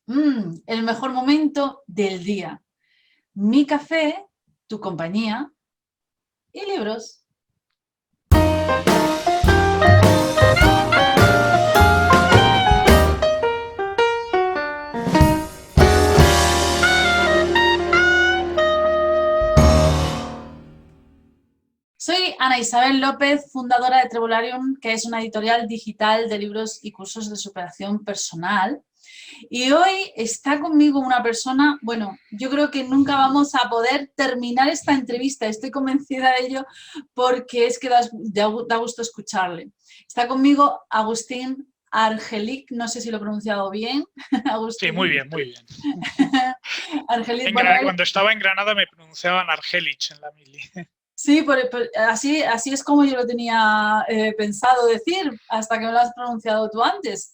El mejor momento del día. Mi café, tu compañía y libros. Soy Ana Isabel López, fundadora de Trebolarium, que es una editorial digital de libros y cursos de superación personal. Y hoy está conmigo una persona, bueno, yo creo que nunca vamos a poder terminar esta entrevista, estoy convencida de ello, porque es que da gusto escucharle. Está conmigo Agustín Argelich, no sé si lo he pronunciado bien. Sí, Agustín. muy bien, muy bien. Argelich, bueno, Cuando estaba en Granada me pronunciaban Argelich en la mili. sí, así es como yo lo tenía pensado decir, hasta que me lo has pronunciado tú antes.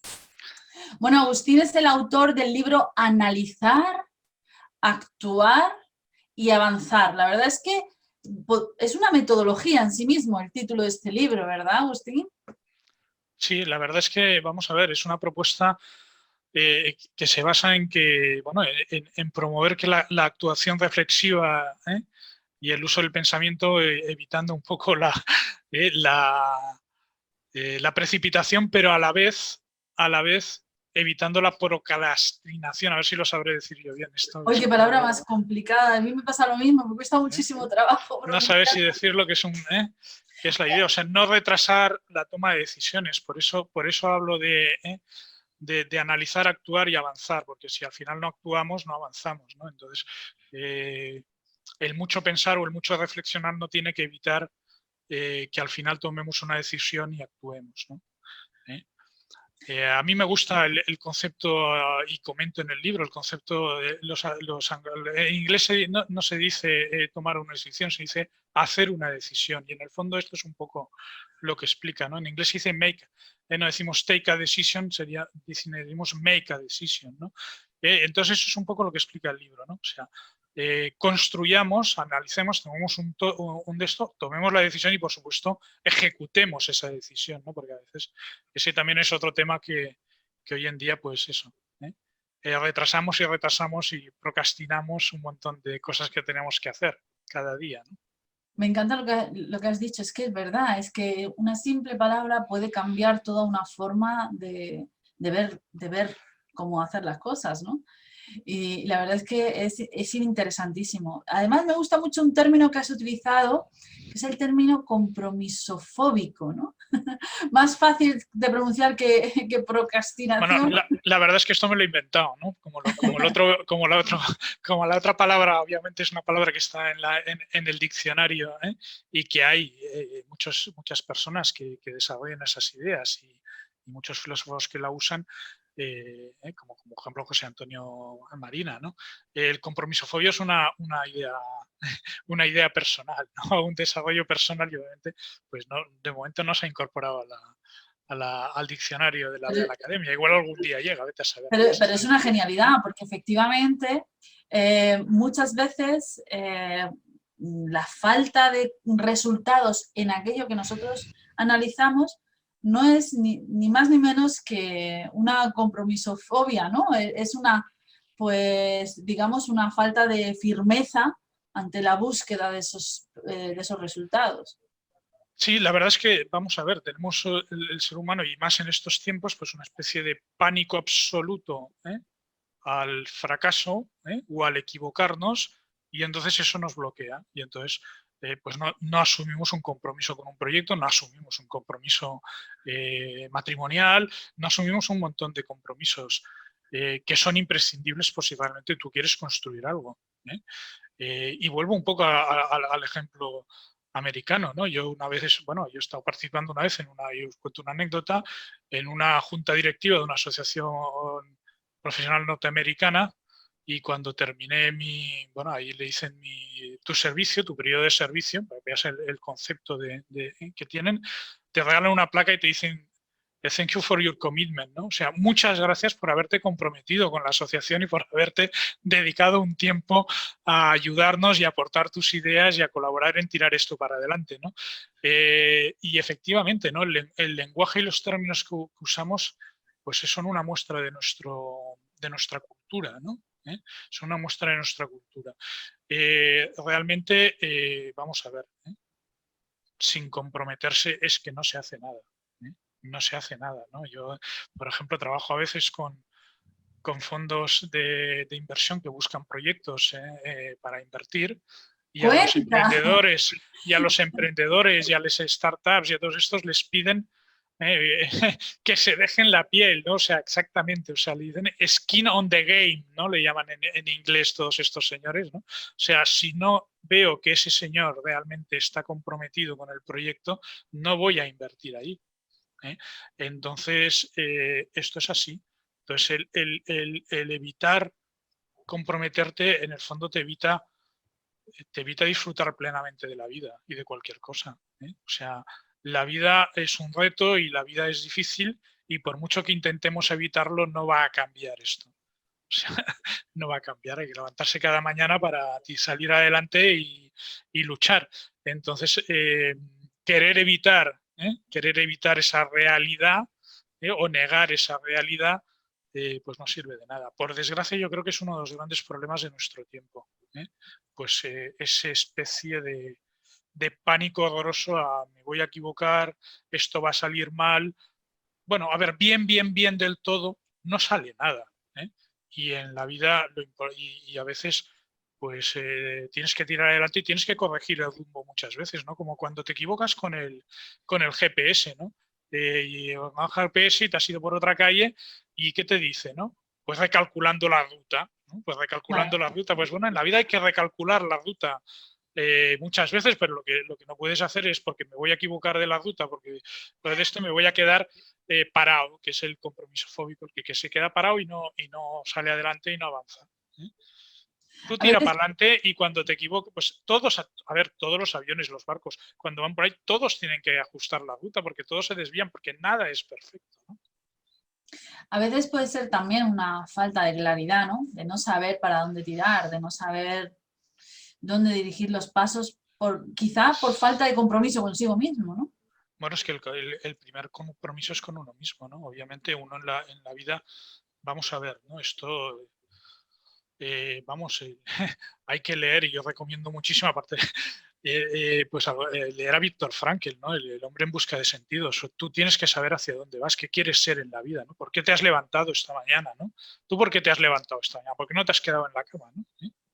Bueno, Agustín es el autor del libro Analizar, Actuar y Avanzar. La verdad es que es una metodología en sí mismo el título de este libro, ¿verdad, Agustín? Sí, la verdad es que, vamos a ver, es una propuesta que se basa en que, bueno, en promover que la actuación reflexiva y el uso del pensamiento, evitando un poco la precipitación, pero a la vez evitando la procrastinación. A ver si lo sabré decir yo bien. Esto Oye, es qué un palabra poco, más complicada. A mí me pasa lo mismo, me cuesta ¿eh? muchísimo trabajo No sabes pronunciar. si decir lo que es que es la idea. O sea, no retrasar la toma de decisiones. Por eso hablo de analizar, actuar y avanzar, porque si al final no actuamos, no avanzamos, ¿no? Entonces, el mucho pensar o el mucho reflexionar no tiene que evitar que al final tomemos una decisión y actuemos, ¿no? ¿Eh? A mí me gusta el concepto, y comento en el libro, el concepto de en inglés no se dice tomar una decisión, se dice hacer una decisión. Y en el fondo esto es un poco lo que explica, ¿no? En inglés se dice make, no decimos take a decision, decimos make a decision, ¿no? Entonces eso es un poco lo que explica el libro, ¿no? O sea, construyamos, analicemos, tomemos un de esto, tomemos la decisión y, por supuesto, ejecutemos esa decisión, ¿no? Porque a veces ese también es otro tema que hoy en día, pues eso, ¿eh? Retrasamos y retrasamos y procrastinamos un montón de cosas que tenemos que hacer cada día, ¿no? Me encanta lo que has dicho, es que es verdad, es que una simple palabra puede cambiar toda una forma de ver cómo hacer las cosas, ¿no? Y la verdad es que es interesantísimo. Además, me gusta mucho un término que has utilizado, que es el término compromisofóbico, ¿no? Más fácil de pronunciar que Bueno, procrastinación. la verdad es que esto me lo he inventado, ¿no? Como la otra palabra, obviamente es una palabra que está en el diccionario, ¿eh? Y que hay muchas personas que desarrollan esas ideas y muchos filósofos que la usan, como ejemplo José Antonio Marina, ¿no? El compromisofobia es una idea personal, ¿no? Un desarrollo personal y obviamente, pues no, de momento no se ha incorporado al diccionario de la Real Academia. Igual algún día llega, vete a saber. Pero es una genialidad, porque efectivamente muchas veces la falta de resultados en aquello que nosotros analizamos no es ni más ni menos que una compromisofobia, ¿no? Es una, pues, digamos, una falta de firmeza ante la búsqueda de esos resultados. Sí, la verdad es que, vamos a ver, tenemos el ser humano y más en estos tiempos, pues una especie de pánico absoluto al fracaso o al equivocarnos y entonces eso nos bloquea y entonces pues no asumimos un compromiso con un proyecto, no asumimos un compromiso matrimonial, no asumimos un montón de compromisos que son imprescindibles por si realmente tú quieres construir algo. Y vuelvo un poco al ejemplo americano, ¿no? Yo una vez, bueno, yo he estado participando una vez y os cuento una anécdota, en una junta directiva de una asociación profesional norteamericana y cuando terminé bueno, ahí le dicen tu servicio, tu periodo de servicio, para que veas el concepto que tienen, te regalan una placa y te dicen thank you for your commitment, ¿no? O sea, muchas gracias por haberte comprometido con la asociación y por haberte dedicado un tiempo a ayudarnos y a aportar tus ideas y a colaborar en tirar esto para adelante, ¿no? Y efectivamente, ¿no? El lenguaje y los términos que usamos pues son una muestra de nuestra cultura, ¿no? Son una muestra de nuestra cultura. Realmente, vamos a ver, sin comprometerse es que no se hace nada. No se hace nada, ¿no? Yo, por ejemplo, trabajo a veces con fondos de inversión que buscan proyectos para invertir, y a los Cuenta. emprendedores y a las startups y a todos estos les piden que se dejen la piel, ¿no? O sea, exactamente, o sea, le dicen skin on the game, ¿no? Le llaman en inglés todos estos señores, ¿no? O sea, si no veo que ese señor realmente está comprometido con el proyecto, no voy a invertir ahí. Entonces, esto es así. Entonces, el evitar comprometerte, en el fondo te evita disfrutar plenamente de la vida y de cualquier cosa. O sea, la vida es un reto y la vida es difícil, y por mucho que intentemos evitarlo, no va a cambiar esto. O sea, no va a cambiar, hay que levantarse cada mañana para salir adelante y luchar. Entonces, querer evitar esa realidad o negar esa realidad, pues no sirve de nada. Por desgracia, yo creo que es uno de los grandes problemas de nuestro tiempo. Pues esa especie de pánico horroroso a me voy a equivocar, esto va a salir mal. Bueno, a ver, bien del todo no sale nada. Y en la vida, y a veces, pues tienes que tirar adelante y tienes que corregir el rumbo muchas veces, ¿no? Como cuando te equivocas con el GPS, ¿no? Y vas al GPS y te has ido por otra calle, y ¿qué te dice, no? Pues recalculando la ruta, ¿no? Pues recalculando Claro. la ruta. Pues bueno, en la vida hay que recalcular la ruta muchas veces, pero lo que no puedes hacer es, porque me voy a equivocar de la ruta, porque de esto me voy a quedar parado, que es el compromiso fóbico, el que se queda parado y no sale adelante y no avanza. Tú A tira veces para adelante, y cuando te equivoques, pues todos, a ver, todos los aviones, los barcos, cuando van por ahí, todos tienen que ajustar la ruta, porque todos se desvían, porque nada es perfecto, ¿no? A veces puede ser también una falta de claridad, ¿no? De no saber para dónde tirar, de no saber dónde dirigir los pasos, quizá por falta de compromiso consigo mismo, ¿no? Bueno, es que el primer compromiso es con uno mismo, ¿no? Obviamente uno en la vida, vamos a ver, ¿no? Esto, hay que leer, y yo recomiendo muchísimo, aparte, pues leer a Víctor Frankl, ¿no? El hombre en busca de sentidos. Tú tienes que saber hacia dónde vas, qué quieres ser en la vida, ¿no? ¿Por qué te has levantado esta mañana, ¿no? ¿Tú por qué te has levantado esta mañana? ¿Por qué no te has quedado en la cama, ¿no?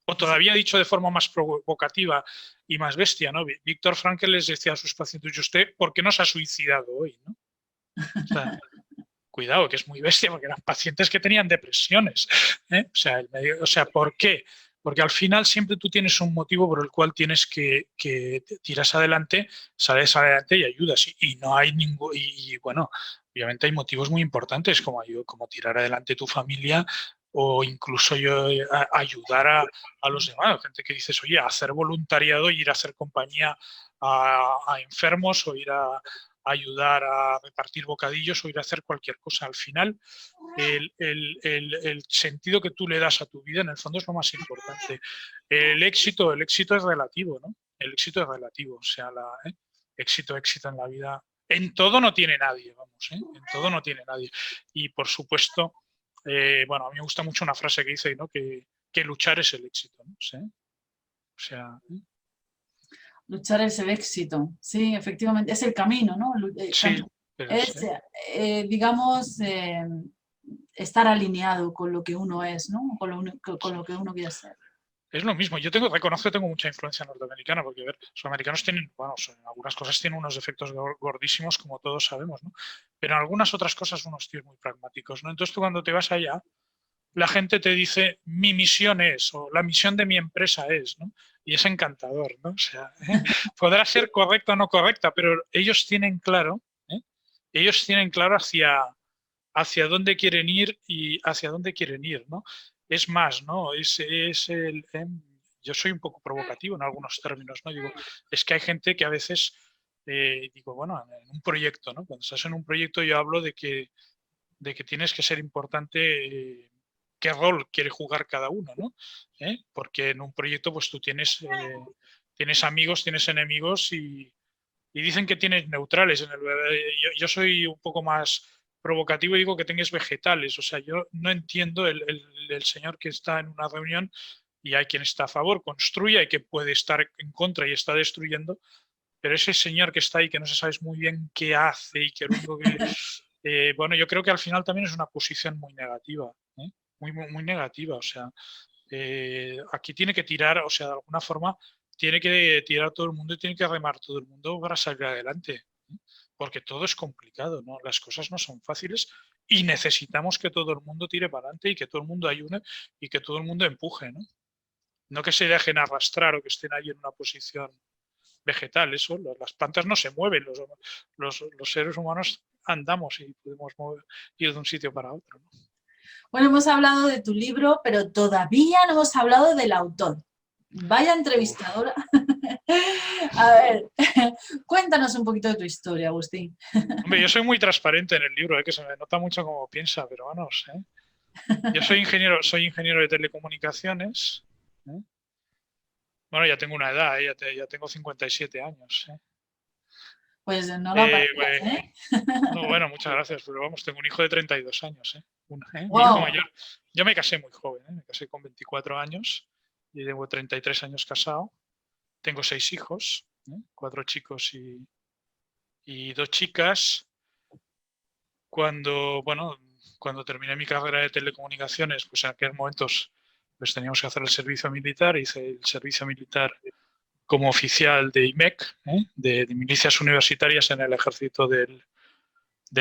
O todavía dicho de forma más provocativa y más bestia, ¿no? Víctor Frankl les decía a sus pacientes: ¿y usted por qué no se ha suicidado hoy, ¿no? O sea, cuidado, que es muy bestia, porque eran pacientes que tenían depresiones. O sea, ¿por qué? Porque al final siempre tú tienes un motivo por el cual tienes que tiras adelante, sales adelante y ayudas. Y no hay ningún. Y bueno, obviamente hay motivos muy importantes, como tirar adelante tu familia, o incluso ayudar a los demás. Gente que dices, oye, hacer voluntariado, ir a hacer compañía a enfermos, o ir a ayudar a repartir bocadillos, o ir a hacer cualquier cosa. Al final, el sentido que tú le das a tu vida, en el fondo, es lo más importante. El éxito es relativo, ¿no? El éxito es relativo. O sea, éxito en la vida. En todo no tiene nadie, vamos, ¿eh? En todo no tiene nadie. Y por supuesto, bueno, a mí me gusta mucho una frase que dice, ¿no? Que luchar es el éxito, ¿no? ¿Sí? O sea, Luchar es el éxito, sí, efectivamente, es el camino, ¿no? sí, pero Es, digamos, estar alineado con lo que uno es, ¿no? Con lo que uno quiere ser. es lo mismo. Yo reconozco que tengo mucha influencia norteamericana, porque, a ver, los americanos tienen, bueno, en algunas cosas tienen unos defectos gordísimos, como todos sabemos, ¿no? Pero en algunas otras cosas unos tíos muy pragmáticos, ¿no? Entonces tú, cuando te vas allá, la gente te dice: mi misión es, o la misión de mi empresa es, ¿no? Y es encantador, ¿no? O sea, podrá ser correcta o no correcta, pero ellos tienen claro, ellos tienen claro hacia dónde quieren ir y hacia dónde quieren ir, ¿no? Es más, ¿no? Yo soy un poco provocativo en algunos términos, ¿no? Digo, es que hay gente que a veces, digo, bueno, en un proyecto, ¿no? Cuando estás en un proyecto, yo hablo de que tienes que ser importante, qué rol quiere jugar cada uno, ¿no? Porque en un proyecto, pues tú tienes amigos, tienes enemigos, y dicen que tienes neutrales. Yo soy un poco más provocativo y digo que tengas vegetales. O sea, yo no entiendo el señor que está en una reunión y hay quien está a favor, construye, hay quien puede estar en contra y está destruyendo, pero ese señor que está ahí que no se sabe muy bien qué hace y que lo único que... bueno, yo creo que al final también es una posición muy negativa, ¿eh? Muy negativa. O sea, aquí tiene que tirar, o sea, de alguna forma tiene que tirar todo el mundo y tiene que remar todo el mundo para salir adelante, ¿eh? Porque todo es complicado, ¿no? Las cosas no son fáciles y necesitamos que todo el mundo tire para adelante y que todo el mundo ayude y que todo el mundo empuje, ¿no? No que se dejen arrastrar o que estén ahí en una posición vegetal. Eso, las plantas no se mueven, los seres humanos andamos y podemos ir de un sitio para otro, ¿no? Bueno, hemos hablado de tu libro, pero todavía no hemos hablado del autor. Vaya entrevistadora. A ver, cuéntanos un poquito de tu historia, Agustín. Hombre, yo soy muy transparente en el libro, que se me nota mucho cómo piensa, pero bueno, no sé. Yo soy ingeniero de telecomunicaciones, ¿eh? Bueno, ya tengo una edad, ya tengo 57 años, ¿eh? Pues no lo aparentas, ¿eh? No, bueno, muchas gracias, pero vamos, tengo un hijo de 32 años, ¿eh? Mi hijo Wow. mayor. Yo me casé muy joven, ¿eh? Me casé con 24 años y tengo 33 años casado. Tengo 6 hijos, ¿eh? 4 chicos y 2 chicas. Cuando terminé mi carrera de telecomunicaciones, pues en aquellos momentos pues teníamos que hacer el servicio militar. Hice el servicio militar como oficial de IMEC, ¿eh? de milicias universitarias en el ejército del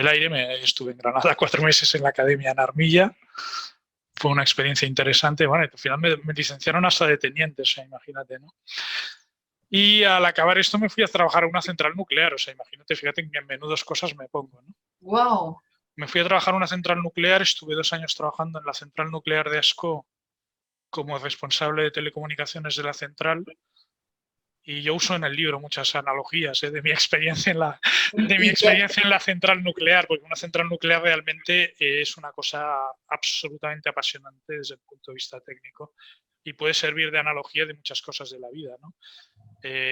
aire. Estuve en Granada 4 meses en la academia en Armilla. Fue una experiencia interesante. Bueno, al final me licenciaron hasta de teniente, o sea, imagínate, ¿no? Y al acabar esto me fui a trabajar a una central nuclear, o sea, imagínate, fíjate que en menudas cosas me pongo, ¿no? Wow. Me fui a trabajar a una central nuclear, estuve 2 años trabajando en la central nuclear de Ascó como responsable de telecomunicaciones de la central. Y yo uso en el libro muchas analogías de mi experiencia en la central nuclear, porque una central nuclear realmente es una cosa absolutamente apasionante desde el punto de vista técnico y puede servir de analogía de muchas cosas de la vida, ¿no?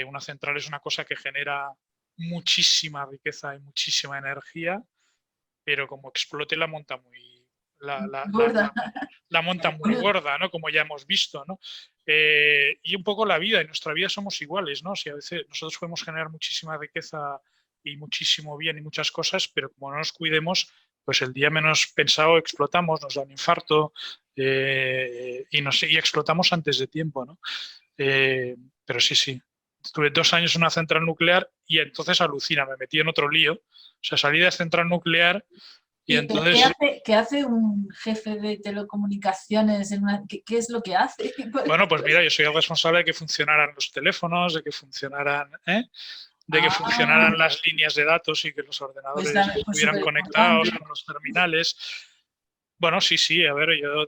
Una central es una cosa que genera muchísima riqueza y muchísima energía, pero como explote la monta muy, Gorda. la monta muy gorda, ¿no? Como ya hemos visto, ¿no? Y un poco la vida, en nuestra vida somos iguales, ¿no? Si a veces nosotros podemos generar muchísima riqueza y muchísimo bien y muchas cosas, pero como no nos cuidemos, pues el día menos pensado explotamos, nos da un infarto y explotamos antes de tiempo, ¿no? Pero sí. Estuve 2 años en una central nuclear y entonces alucina, me metí en otro lío. O sea, salí de central nuclear y ¿Y entonces... qué hace un jefe de telecomunicaciones? ¿Qué es lo que hace? Bueno, pues mira, yo soy el responsable de que funcionaran los teléfonos, de que funcionaran, las líneas de datos y que los Pues, ordenadores pues estuvieran súper importante. conectados con los terminales. Bueno, sí, a ver, yo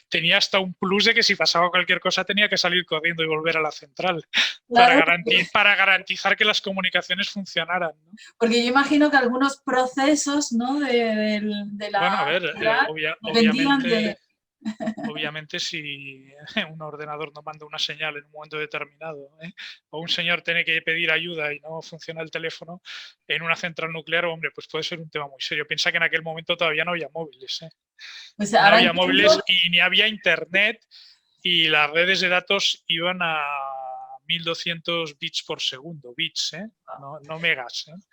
tenía hasta un plus de que si pasaba cualquier cosa tenía que salir corriendo y volver a la central Claro, para garantizar que las comunicaciones funcionaran, ¿no? porque yo imagino que algunos procesos, ¿no? de Bueno, a la ver, ciudad dependían de... obviamente si un ordenador no manda una señal en un momento determinado, o un señor tiene que pedir ayuda y no funciona el teléfono en una central nuclear, hombre, pues puede ser un tema muy serio. Piensa que en aquel momento todavía no había móviles, Pues no ahora había entiendo, móviles y ni había internet y las redes de datos iban a 1200 bits por segundo, bits, no megas. O pues,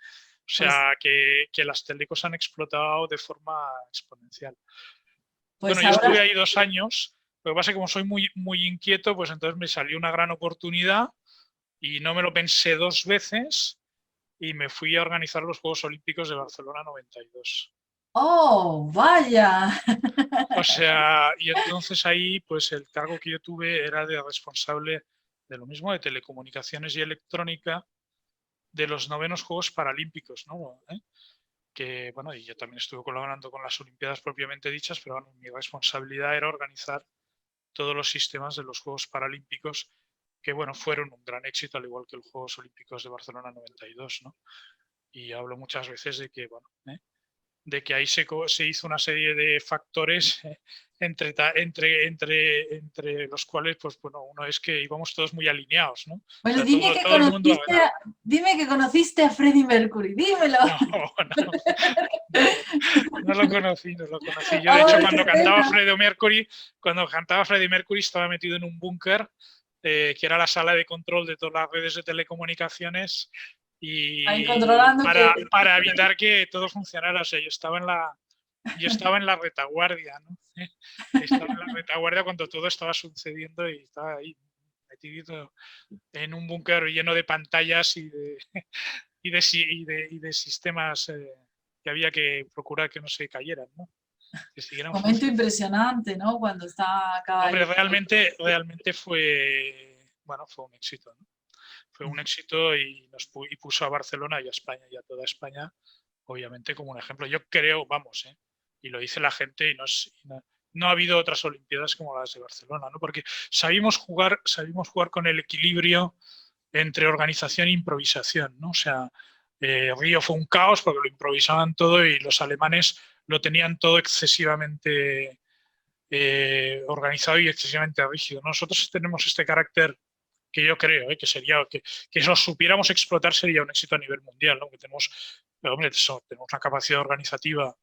sea que las telecos han explotado de forma exponencial. Bueno, pues yo estuve ahora, ahí 2 años, lo que pasa es que como soy muy inquieto, pues entonces me salió una gran oportunidad y no me lo pensé 2 veces y me fui a organizar los Juegos Olímpicos de Barcelona 92. ¡oh, vaya! O sea, y entonces ahí, pues el cargo que yo tuve era de responsable de lo mismo, de telecomunicaciones y electrónica, de los 9º Juegos Paralímpicos, ¿no? Que, bueno, y yo también estuve colaborando con las Olimpiadas propiamente dichas, pero bueno, mi responsabilidad era organizar todos los sistemas de los Juegos Paralímpicos, que, bueno, fueron un gran éxito, al igual que los Juegos Olímpicos de Barcelona 92, ¿no? Y hablo muchas veces de que, bueno, de que ahí se hizo una serie de factores entre los cuales, pues bueno, uno es que íbamos todos muy alineados, ¿no? Bueno, O sea, dime que todo el mundo... dime que conociste a Freddie Mercury, dímelo. No lo conocí, no lo conocí. Yo, de hecho, ¡Ay, qué pena! cuando cantaba Freddie Mercury, estaba metido en un búnker, que era la sala de control de todas las redes de telecomunicaciones, Ahí y controlando que... para evitar que todo funcionara. O sea, yo estaba en la retaguardia, ¿no? Estaba en la retaguardia cuando todo estaba sucediendo y estaba ahí metido en un búnker lleno de pantallas y de sistemas, que había que procurar que no se cayeran, ¿no? Que siguieran Momento funcionando. impresionante, ¿no? Cuando acaba Hombre, ahí. realmente fue, bueno, fue un éxito, ¿no? Fue un éxito y puso a Barcelona y a España y a toda España, obviamente, como un ejemplo. Yo creo, vamos, y lo dice la gente, no ha habido otras Olimpiadas como las de Barcelona, ¿no? Porque sabimos jugar con el equilibrio entre organización e improvisación, ¿no? O sea, Río fue un caos porque lo improvisaban todo y los alemanes lo tenían todo excesivamente organizado y excesivamente rígido. Nosotros tenemos este carácter que yo creo que sería que si lo supiéramos explotar sería un éxito a nivel mundial, ¿no? Que tenemos, hombre, tenemos una capacidad organizativa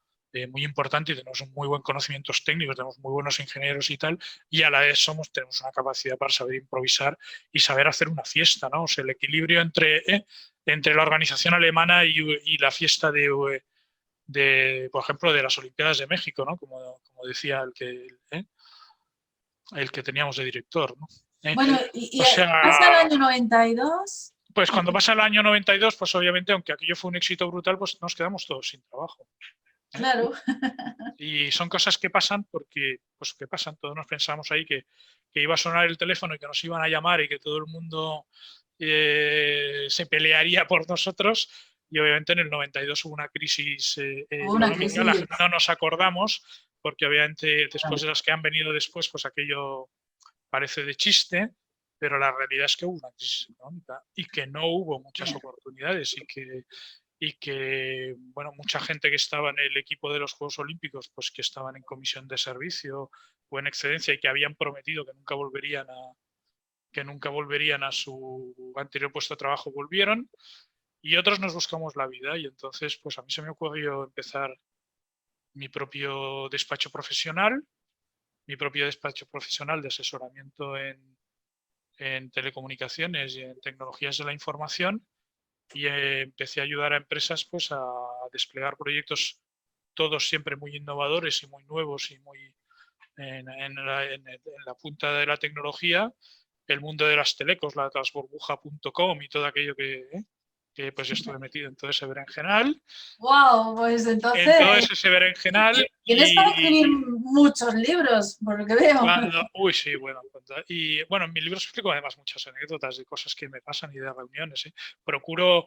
muy importante y tenemos un muy buen conocimientos técnicos, tenemos muy buenos ingenieros y tal, y a la vez tenemos una capacidad para saber improvisar y saber hacer una fiesta, ¿no? O sea, el equilibrio entre la organización alemana y la fiesta por ejemplo, de las Olimpiadas de México, ¿no? Como decía el que teníamos de director, ¿no? Bueno, y O pasa el sea, año 92 pues cuando y pasa el año 92, pues obviamente, aunque aquello fue un éxito brutal, pues nos quedamos todos sin trabajo, ¿eh? claro, Y son cosas que pasan porque, pues que pasan, todos nos pensamos ahí que iba a sonar el teléfono y que nos iban a llamar y que todo el mundo se pelearía por nosotros. Y obviamente en el 92 hubo una crisis hubo una económica, crisis. no nos acordamos, porque obviamente después de las que han venido después, pues aquello parece de chiste, pero la realidad es que hubo una crisis económica y que no hubo muchas oportunidades y que bueno, mucha gente que estaba en el equipo de los Juegos Olímpicos, pues que estaban en comisión de servicio o en excedencia y que habían prometido que nunca volverían a su anterior puesto de trabajo, volvieron, y otros nos buscamos la vida. Y entonces, pues a mí se me ocurrió empezar mi propio despacho profesional, de asesoramiento en telecomunicaciones y en tecnologías de la información, y empecé a ayudar a empresas, pues a desplegar proyectos, todos siempre muy innovadores y muy nuevos y muy en la punta de la tecnología, el mundo de las telecos, las burbuja.com y todo aquello que pues estuve metido en todo ese berenjenal, Wow, pues en todo entonces ese berenjenal. tienes para escribir muchos libros, por lo que veo. Uy, sí, bueno. Y bueno, en mi libro explico además muchas anécdotas de cosas que me pasan y de reuniones, ¿eh? Procuro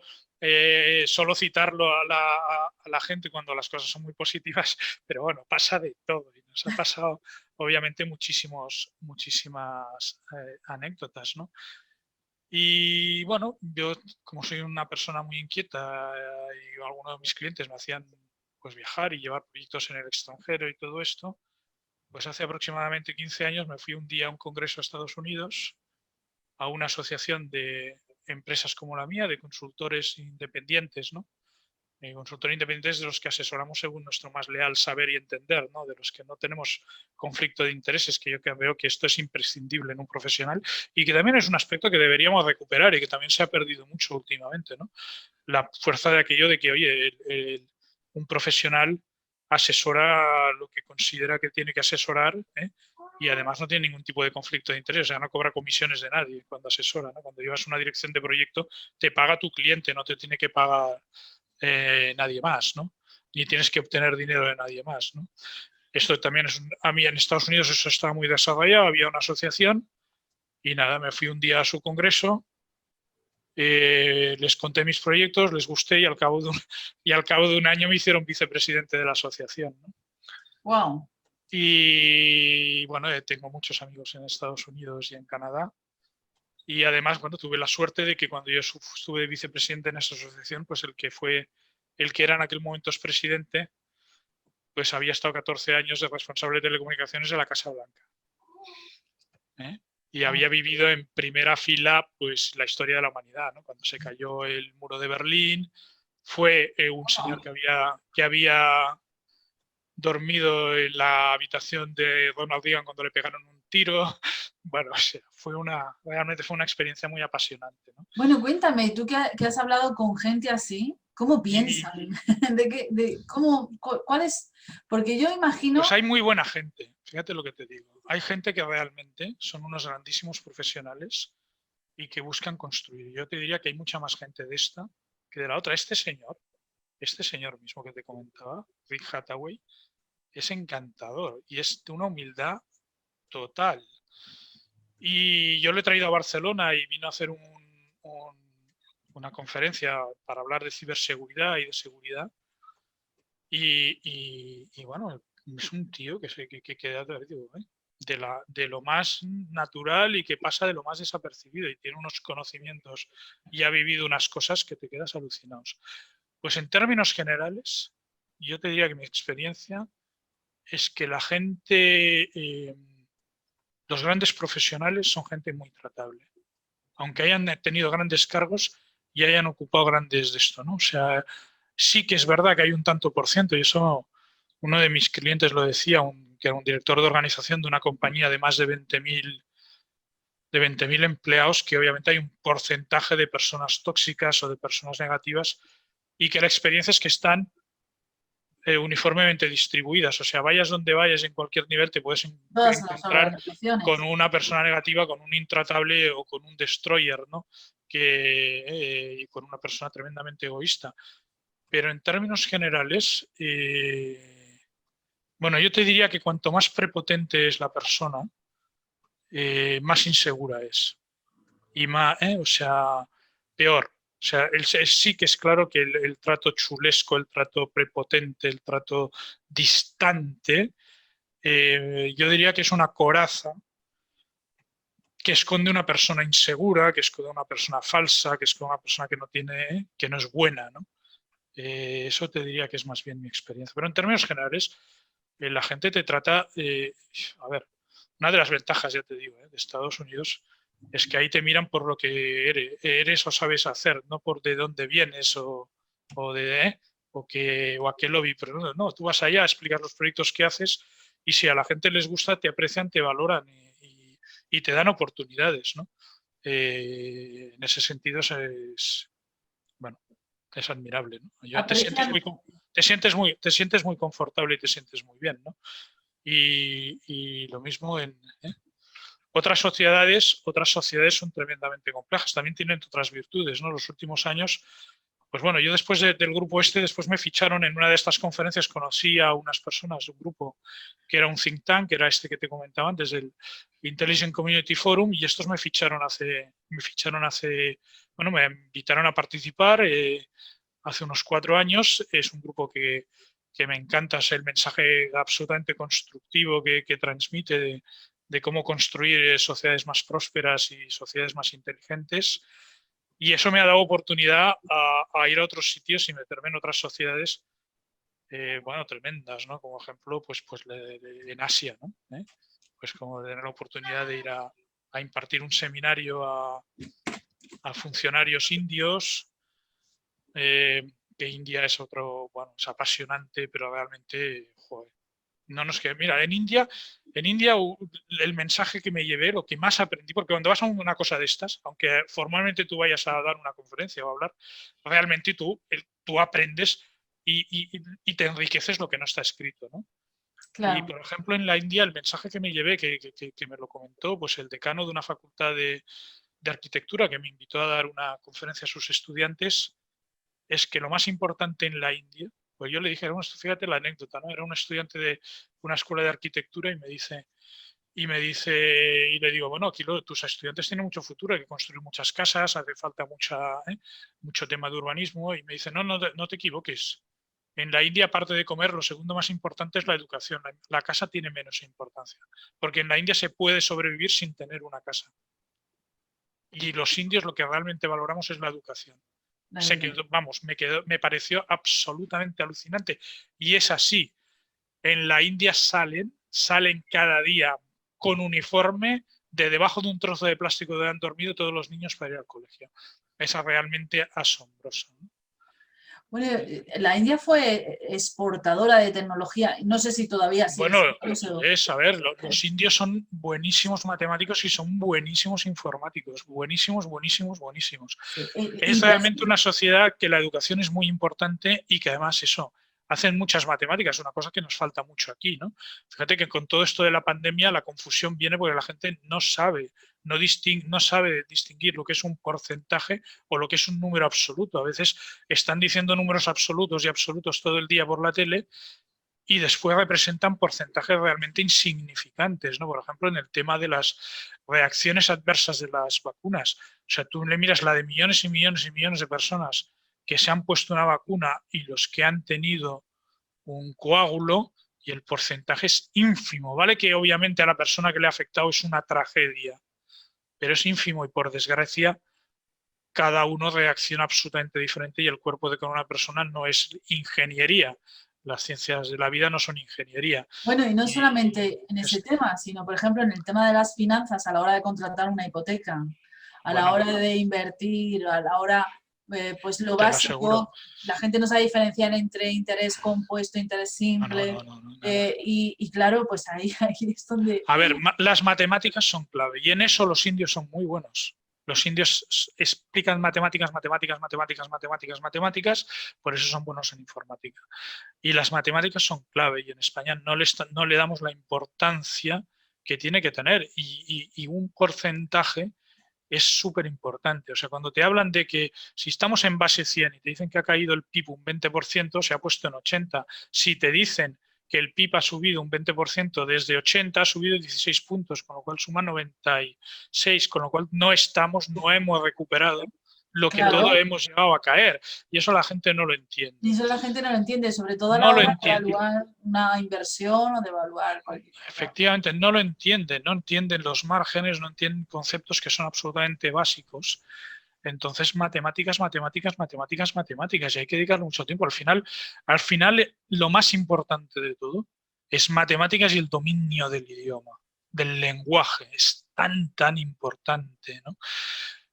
solo citarlo a la gente cuando las cosas son muy positivas, pero bueno, pasa de todo y nos ha pasado obviamente muchísimas anécdotas, ¿no? Y bueno, yo como soy una persona muy inquieta, y algunos de mis clientes me hacían pues viajar y llevar proyectos en el extranjero y todo esto, pues hace aproximadamente 15 años me fui un día a un congreso a Estados Unidos, a una asociación de empresas como la mía, de consultores independientes, ¿no? Consultores independientes de los que asesoramos según nuestro más leal saber y entender, ¿no? De los que no tenemos conflicto de intereses, que yo veo que esto es imprescindible en un profesional y que también es un aspecto que deberíamos recuperar y que también se ha perdido mucho últimamente, ¿no? La fuerza de aquello de que, oye, un profesional asesora lo que considera que tiene que asesorar, ¿eh? Y además no tiene ningún tipo de conflicto de interés, o sea, no cobra comisiones de nadie cuando asesora, ¿no? Cuando llevas una dirección de proyecto, te paga tu cliente, no te tiene que pagar nadie más, ¿no? Ni tienes que obtener dinero de nadie más, ¿no? Esto también a mí en Estados Unidos eso estaba muy desarrollado, había una asociación y nada, me fui un día a su congreso, les conté mis proyectos, les gusté y al cabo de un año me hicieron vicepresidente de la asociación, ¿no? Wow. Y bueno, tengo muchos amigos en Estados Unidos y en Canadá. Y además, bueno, tuve la suerte de que cuando yo estuve vicepresidente en esa asociación, pues el que era en aquel momento expresidente, pues había estado 14 años de responsable de telecomunicaciones de la Casa Blanca. Y había vivido en primera fila pues la historia de la humanidad, ¿no? Cuando se cayó el muro de Berlín, fue un señor que había dormido en la habitación de Ronald Reagan cuando le pegaron un tiro. Bueno, o sea, realmente fue una experiencia muy apasionante, ¿no? Bueno, cuéntame, tú que has hablado con gente así, ¿cómo piensan? ¿Cuál es? Porque yo imagino... Pues hay muy buena gente, fíjate lo que te digo. Hay gente que realmente son unos grandísimos profesionales y que buscan construir. Yo te diría que hay mucha más gente de esta que de la otra. Este señor mismo que te comentaba, Rick Hathaway, es encantador y es de una humildad total. Y yo lo he traído a Barcelona y vino a hacer una conferencia para hablar de ciberseguridad y de seguridad. Y bueno, es un tío que queda de lo más natural y que pasa de lo más desapercibido y tiene unos conocimientos y ha vivido unas cosas que te quedas alucinados. Pues en términos generales, yo te diría que mi experiencia es que la gente, los grandes profesionales son gente muy tratable, aunque hayan tenido grandes cargos y hayan ocupado grandes de esto, ¿no? O sea, sí que es verdad que hay un tanto por ciento, y eso uno de mis clientes lo decía, que era un director de organización de una compañía de más de 20.000 empleados, que obviamente hay un porcentaje de personas tóxicas o de personas negativas y que la experiencia es que están uniformemente distribuidas. O sea, vayas donde vayas, en cualquier nivel te puedes Todas las encontrar organizaciones. con una persona negativa, con un intratable o con un destroyer, ¿no? Y con una persona tremendamente egoísta. Pero en términos generales, bueno, yo te diría que cuanto más prepotente es la persona, más insegura es. Y más, o sea, peor. O sea, sí que es claro que el trato chulesco, el trato prepotente, el trato distante, yo diría que es una coraza que esconde una persona insegura, que esconde una persona falsa, que esconde una persona que no tiene, que no es buena, ¿no? Eso te diría que es más bien mi experiencia. Pero en términos generales, la gente te trata, a ver, una de las ventajas, ya te digo, de Estados Unidos es que ahí te miran por lo que eres o sabes hacer, no por de dónde vienes o a qué lobby. Pero no, tú vas allá a explicar los proyectos que haces y si a la gente les gusta, te aprecian, te valoran y te dan oportunidades, ¿no? En ese sentido bueno, es admirable, ¿no? Aprecian, Te sientes muy confortable y te sientes muy bien, ¿no? Y lo mismo ¿eh? Otras sociedades son tremendamente complejas, también tienen otras virtudes, ¿no? Los últimos años, pues bueno, yo después del grupo después me ficharon en una de estas conferencias, conocí a unas personas de un grupo que era un think tank, que era este que te comentaba antes, el Intelligent Community Forum, y estos me ficharon bueno, me invitaron a participar hace unos 4 años. Es un grupo que me encanta, es el mensaje absolutamente constructivo que transmite de cómo construir sociedades más prósperas y sociedades más inteligentes. Y eso me ha dado oportunidad a ir a otros sitios y meterme en otras sociedades, bueno, tremendas, ¿no? Como ejemplo, pues en Asia, ¿no? Pues como tener la oportunidad de ir a impartir un seminario a funcionarios indios, que India es otro, bueno, es apasionante, pero realmente, joder, no nos queda. Mira, en India el mensaje que me llevé, lo que más aprendí, porque cuando vas a una cosa de estas, aunque formalmente tú vayas a dar una conferencia o a hablar, realmente tú aprendes y te enriqueces lo que no está escrito, ¿no? Y, claro. por ejemplo, en la India el mensaje que me llevé, que me lo comentó pues el decano de una facultad de arquitectura que me invitó a dar una conferencia a sus estudiantes, es que lo más importante en la India, pues yo le dije, fíjate la anécdota, ¿no? Era un estudiante de una escuela de arquitectura y le digo, bueno, aquí tus estudiantes tienen mucho futuro, hay que construir muchas casas, hace falta mucho tema de urbanismo, y me dice, no te equivoques. En la India, aparte de comer, lo segundo más importante es la educación. La casa tiene menos importancia, porque en la India se puede sobrevivir sin tener una casa. Y los indios lo que realmente valoramos es la educación. Vamos, me pareció absolutamente alucinante. Y es así. En la India salen cada día con uniforme, de debajo de un trozo de plástico donde han dormido todos los niños para ir al colegio. Es realmente asombroso, ¿no? Bueno, la India fue exportadora de tecnología, no sé si todavía sigue Bueno, siendo eso. es, a ver, los indios son buenísimos matemáticos y son buenísimos informáticos, buenísimos, buenísimos, buenísimos. Sí. Es realmente una sociedad que la educación es muy importante y que además eso, hacen muchas matemáticas, una cosa que nos falta mucho aquí, ¿no? Fíjate que con todo esto de la pandemia la confusión viene porque la gente no sabe, no sabe distinguir lo que es un porcentaje o lo que es un número absoluto. A veces están diciendo números absolutos y absolutos todo el día por la tele y después representan porcentajes realmente insignificantes, ¿no? Por ejemplo, en el tema de las reacciones adversas de las vacunas. O sea, tú le miras la de millones y millones y millones de personas que se han puesto una vacuna y los que han tenido un coágulo y el porcentaje es ínfimo, ¿vale? Que obviamente a la persona que le ha afectado es una tragedia, pero es ínfimo y por desgracia cada uno reacciona absolutamente diferente y el cuerpo de cada una persona no es ingeniería. Las ciencias de la vida no son ingeniería. Bueno, y no solamente en ese tema, sino, por ejemplo, en el tema de las finanzas a la hora de contratar una hipoteca, a la hora de invertir, a la hora, pues lo te lo aseguro. básico, la gente no sabe diferenciar entre interés compuesto, interés simple, No, y claro, pues ahí es donde... A ver, las matemáticas son clave y en eso los indios son muy buenos. Los indios explican matemáticas, matemáticas, matemáticas, matemáticas, matemáticas, por eso son buenos en informática. Y las matemáticas son clave y en España no le damos la importancia que tiene que tener y un porcentaje es súper importante. O sea, cuando te hablan de que si estamos en base 100 y te dicen que ha caído el PIB un 20%, se ha puesto en 80. Si te dicen que el PIB ha subido un 20% desde 80, ha subido 16 puntos, con lo cual suma 96, con lo cual no hemos recuperado lo que Claro, todo hemos llegado a caer. Y eso la gente no lo entiende. y eso la gente no lo entiende, sobre todo a No la lo hora de entiende. evaluar una inversión o de evaluar cualquier cosa. Efectivamente, no lo entienden, no entienden los márgenes, no entienden conceptos que son absolutamente básicos. Entonces, matemáticas, matemáticas, matemáticas, matemáticas, y hay que dedicarle mucho tiempo. Al final, lo más importante de todo es matemáticas y el dominio del idioma, del lenguaje. Es tan, tan importante, ¿no?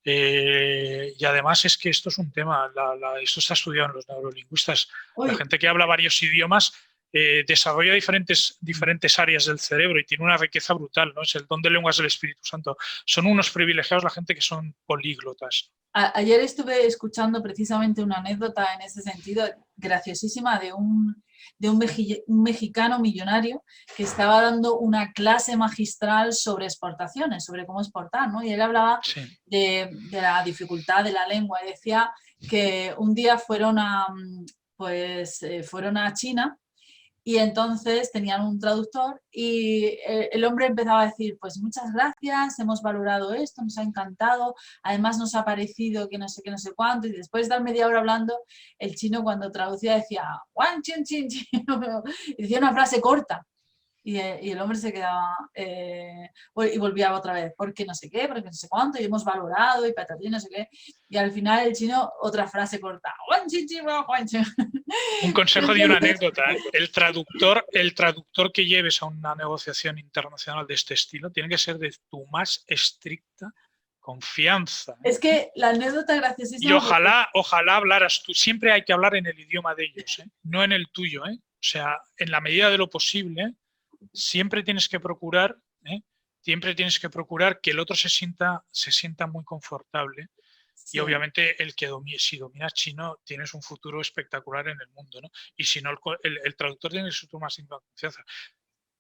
Y además es que esto es un tema, esto está estudiado en los neurolingüistas. La Uy, gente que habla varios idiomas desarrolla diferentes áreas del cerebro y tiene una riqueza brutal, ¿no? Es el don de lenguas del Espíritu Santo. Son unos privilegiados la gente que son políglotas. ayer estuve escuchando precisamente una anécdota en ese sentido, graciosísima, de un mexicano millonario que estaba dando una clase magistral sobre exportaciones, sobre cómo exportar, ¿no? Y él hablaba Sí. de la dificultad de la lengua y decía que un día fueron a China. Y entonces tenían un traductor y el hombre empezaba a decir, pues muchas gracias, hemos valorado esto, nos ha encantado, además nos ha parecido que no sé qué, no sé cuánto, y después de dar media hora hablando, el chino cuando traducía decía, Wan, chin, chin, chin, y decía una frase corta. Y el hombre se quedaba y volvía otra vez, porque no sé qué, porque no sé cuánto, y hemos valorado y patatín, no sé qué. Y al final el chino, otra frase corta. Un consejo y una anécdota. El traductor que lleves a una negociación internacional de este estilo tiene que ser de tu más estricta confianza. Es que la anécdota Y graciosísima... ojalá hablaras tú. Siempre hay que hablar en el idioma de ellos, no en el tuyo. O sea, en la medida de lo posible, siempre tienes que procurar, que el otro se sienta muy confortable. Sí. Y obviamente si dominas chino tienes un futuro espectacular en el mundo, ¿no? Y si no, el traductor tiene su más confianza.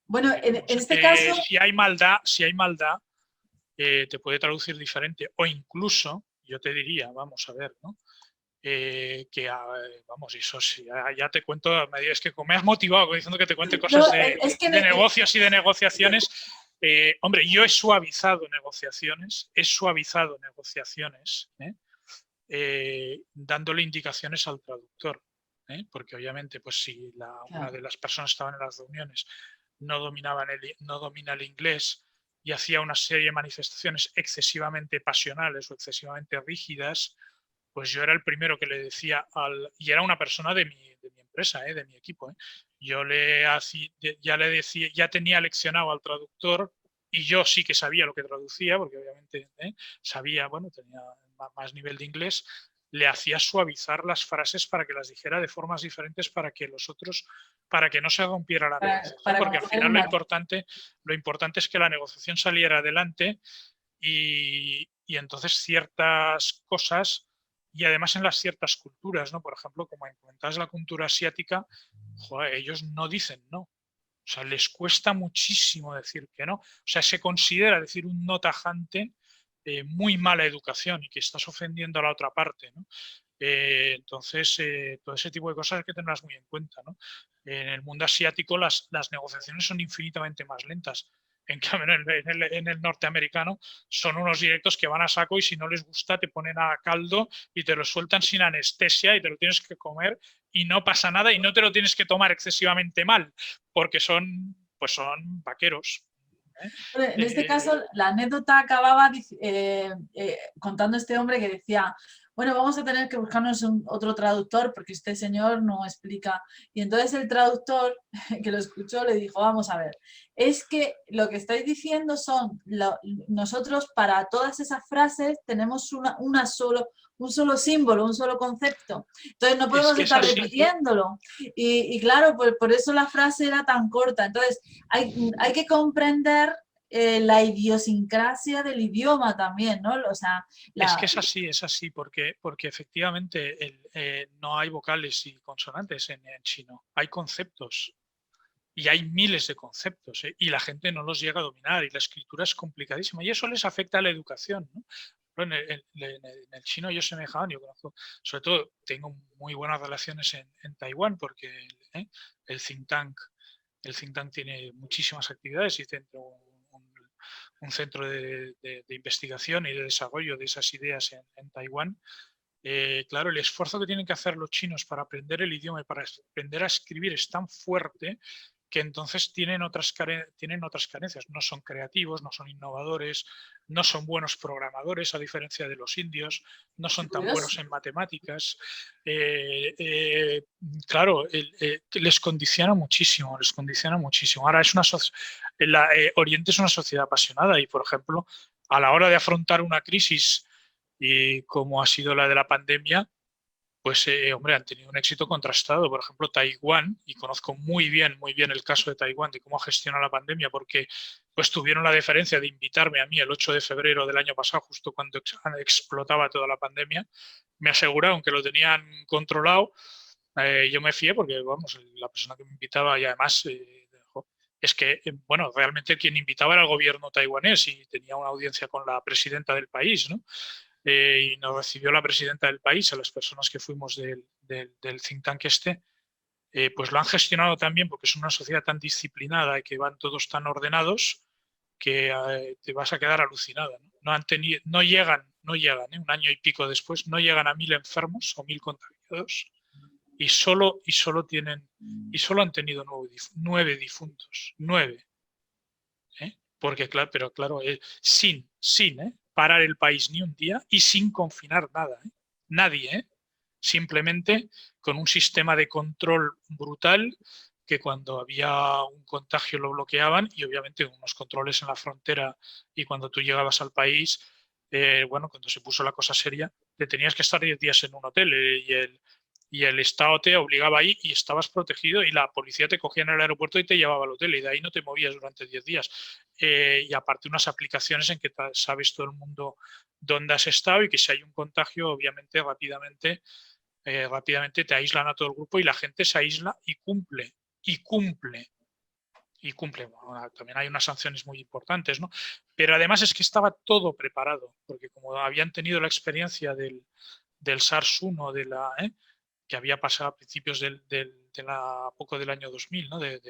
Bueno, en este caso... Si hay maldad, te puede traducir diferente. O incluso, yo te diría, vamos a ver, ¿no? Vamos, eso sí, ya te cuento, es que me has motivado diciendo que te cuente cosas de negocios y de negociaciones. Hombre, yo he suavizado negociaciones, dándole indicaciones al traductor, porque obviamente, pues si una de las personas que estaban en las reuniones no domina el inglés y hacía una serie de manifestaciones excesivamente pasionales o excesivamente rígidas, pues yo era el primero que le decía y era una persona de mi empresa, de mi equipo, yo ya le decía, ya tenía leccionado al traductor y yo sí que sabía lo que traducía, porque obviamente sabía, bueno, tenía más nivel de inglés, le hacía suavizar las frases para que las dijera de formas diferentes para que los otros, para que no se rompiera la negociación, para porque al conocer final el lo importante es que la negociación saliera adelante y entonces ciertas cosas, y además en las ciertas culturas, ¿no? Por ejemplo, como comentabas la cultura asiática, joder, ellos no dicen no. O sea, les cuesta muchísimo decir que no. O sea, se considera decir un no tajante muy mala educación y que estás ofendiendo a la otra parte, ¿no? Entonces, todo ese tipo de cosas hay que tenerlas muy en cuenta, ¿no? En el mundo asiático las negociaciones son infinitamente más lentas. En cambio, en el norteamericano son unos directos que van a saco y si no les gusta te ponen a caldo y te lo sueltan sin anestesia y te lo tienes que comer y no pasa nada y no te lo tienes que tomar excesivamente mal porque pues son vaqueros. Bueno, en este caso, la anécdota acababa contando este hombre que decía, bueno, vamos a tener que buscarnos otro traductor porque este señor no explica. Y entonces el traductor que lo escuchó le dijo, vamos a ver, es que lo que estáis diciendo nosotros para todas esas frases tenemos un solo símbolo, un solo concepto. Entonces no Es podemos que es estar así. repitiéndolo. Y claro, pues por eso la frase era tan corta. Entonces hay que comprender la idiosincrasia del idioma también, ¿no? O sea, Es que es así, porque efectivamente no hay vocales y consonantes en chino, hay conceptos y hay miles de conceptos y la gente no los llega a dominar y la escritura es complicadísima y eso les afecta a la educación, ¿no? En el chino yo semejante, yo conozco, sobre todo tengo muy buenas relaciones en Taiwán porque el think tank, el think tank tiene muchísimas actividades y un centro de investigación y de desarrollo de esas ideas en Taiwán. Claro, el esfuerzo que tienen que hacer los chinos para aprender el idioma y para aprender a escribir es tan fuerte que entonces tienen otras carencias. No son creativos, no son innovadores, no son buenos programadores, a diferencia de los indios, no son tan buenos en matemáticas. Claro, les condiciona muchísimo, les condiciona muchísimo. Ahora, Oriente es una sociedad apasionada y, por ejemplo, a la hora de afrontar una crisis y como ha sido la de la pandemia, pues hombre, han tenido un éxito contrastado. Por ejemplo, Taiwán, y conozco muy bien el caso de Taiwán, de cómo ha gestionado la pandemia, porque pues tuvieron la deferencia de invitarme a mí el 8 de febrero del año pasado, justo cuando explotaba toda la pandemia. Me aseguraron que lo tenían controlado. Yo me fié porque, vamos, la persona que me invitaba y además... es que, bueno, realmente quien invitaba era el gobierno taiwanés y tenía una audiencia con la presidenta del país, ¿no? Y nos recibió la presidenta del país, a las personas que fuimos del think tank pues lo han gestionado también porque es una sociedad tan disciplinada y que van todos tan ordenados que te vas a quedar alucinada. No llegan, un año y pico después, no llegan a 1000 enfermos o 1000 contagiados y solo han tenido 9 difuntos, 9. Porque claro, pero claro, sin parar el país ni un día y sin confinar nada, nadie, simplemente con un sistema de control brutal que cuando había un contagio lo bloqueaban y obviamente unos controles en la frontera y cuando tú llegabas al país, bueno, cuando se puso la cosa seria, te tenías que estar 10 días en un hotel y el Estado te obligaba ahí y estabas protegido y la policía te cogía en el aeropuerto y te llevaba al hotel y de ahí no te movías durante 10 días. Y aparte unas aplicaciones en que sabes todo el mundo dónde has estado y que si hay un contagio, obviamente rápidamente te aíslan a todo el grupo y la gente se aísla y cumple, y cumple. Y cumple. Bueno, también hay unas sanciones muy importantes, ¿no? Pero además es que estaba todo preparado, porque como habían tenido la experiencia del SARS-1, que había pasado a principios poco del año 2000, ¿no? De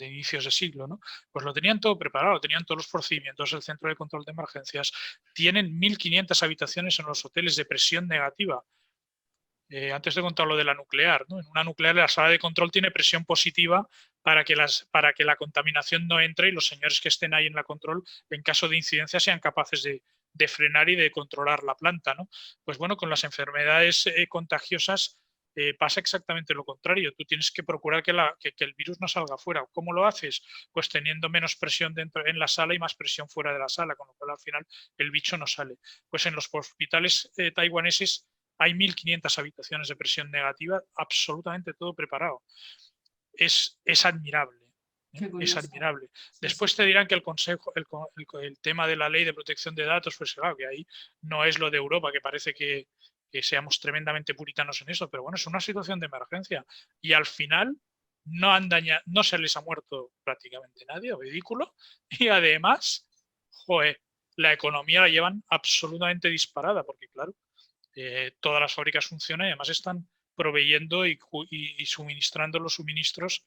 inicios de siglo, ¿no? Pues lo tenían todo preparado, tenían todos los procedimientos, el centro de control de emergencias, tienen 1500 habitaciones en los hoteles de presión negativa. Antes de contar lo de la nuclear, ¿no? En una nuclear la sala de control tiene presión positiva para que la contaminación no entre y los señores que estén ahí en la control, en caso de incidencia, sean capaces de frenar y de controlar la planta, ¿no? Pues bueno, con las enfermedades contagiosas pasa exactamente lo contrario. Tú tienes que procurar que el virus no salga fuera. ¿Cómo lo haces? Pues teniendo menos presión dentro en la sala y más presión fuera de la sala, con lo cual al final el bicho no sale. Pues en los hospitales taiwaneses hay 1.500 habitaciones de presión negativa, absolutamente todo preparado. Es admirable. Es admirable. Sí, Después sí. te dirán que el tema de la ley de protección de datos, pues claro, que ahí no es lo de Europa, que parece que seamos tremendamente puritanos en eso, pero bueno, es una situación de emergencia y al final no se les ha muerto prácticamente nadie, ridículo, y además, joder, la economía la llevan absolutamente disparada, porque claro, todas las fábricas funcionan y además están proveyendo y suministrando los suministros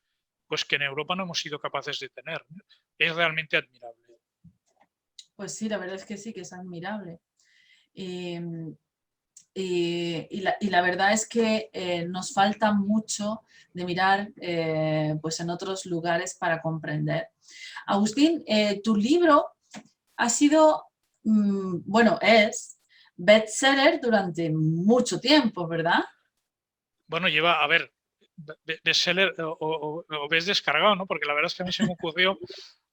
pues que en Europa no hemos sido capaces de tener. Es realmente admirable. Pues sí, la verdad es que sí, que es admirable. Y la verdad es que nos falta mucho de mirar pues en otros lugares para comprender. Agustín, tu libro ha sido, bueno, es bestseller durante mucho tiempo, ¿verdad? Bueno, lleva, a ver, bestseller o ves descargado, ¿no? Porque la verdad es que a mí se me ocurrió,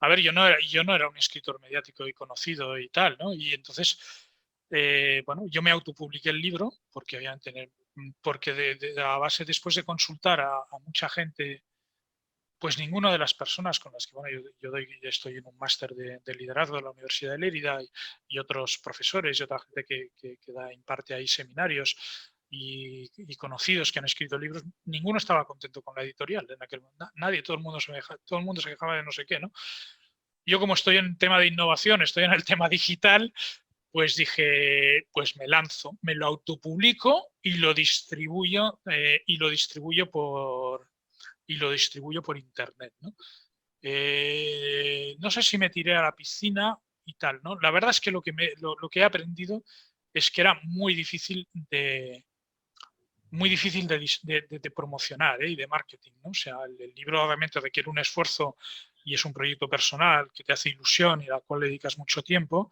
a ver, yo no era un escritor mediático y conocido y tal, ¿no? Y entonces, bueno, yo me autopubliqué el libro, porque obviamente, porque a base después de consultar a mucha gente, pues ninguna de las personas con las que, bueno, yo estoy en un máster de liderazgo de la Universidad de Lérida y otros profesores y otra gente que imparte ahí seminarios y conocidos que han escrito libros, ninguno estaba contento con la editorial en aquel momento. Nadie, todo el mundo se quejaba de no sé qué, ¿no? Yo como estoy en tema de innovación, estoy en el tema digital, pues dije, pues me lanzo, me lo autopublico y lo distribuyo por internet, ¿no? No sé si me tiré a la piscina y tal, ¿no? La verdad es que lo que he aprendido es que era muy difícil de promocionar, y de marketing, ¿no? O sea, el libro obviamente requiere un esfuerzo y es un proyecto personal que te hace ilusión y al cual le dedicas mucho tiempo,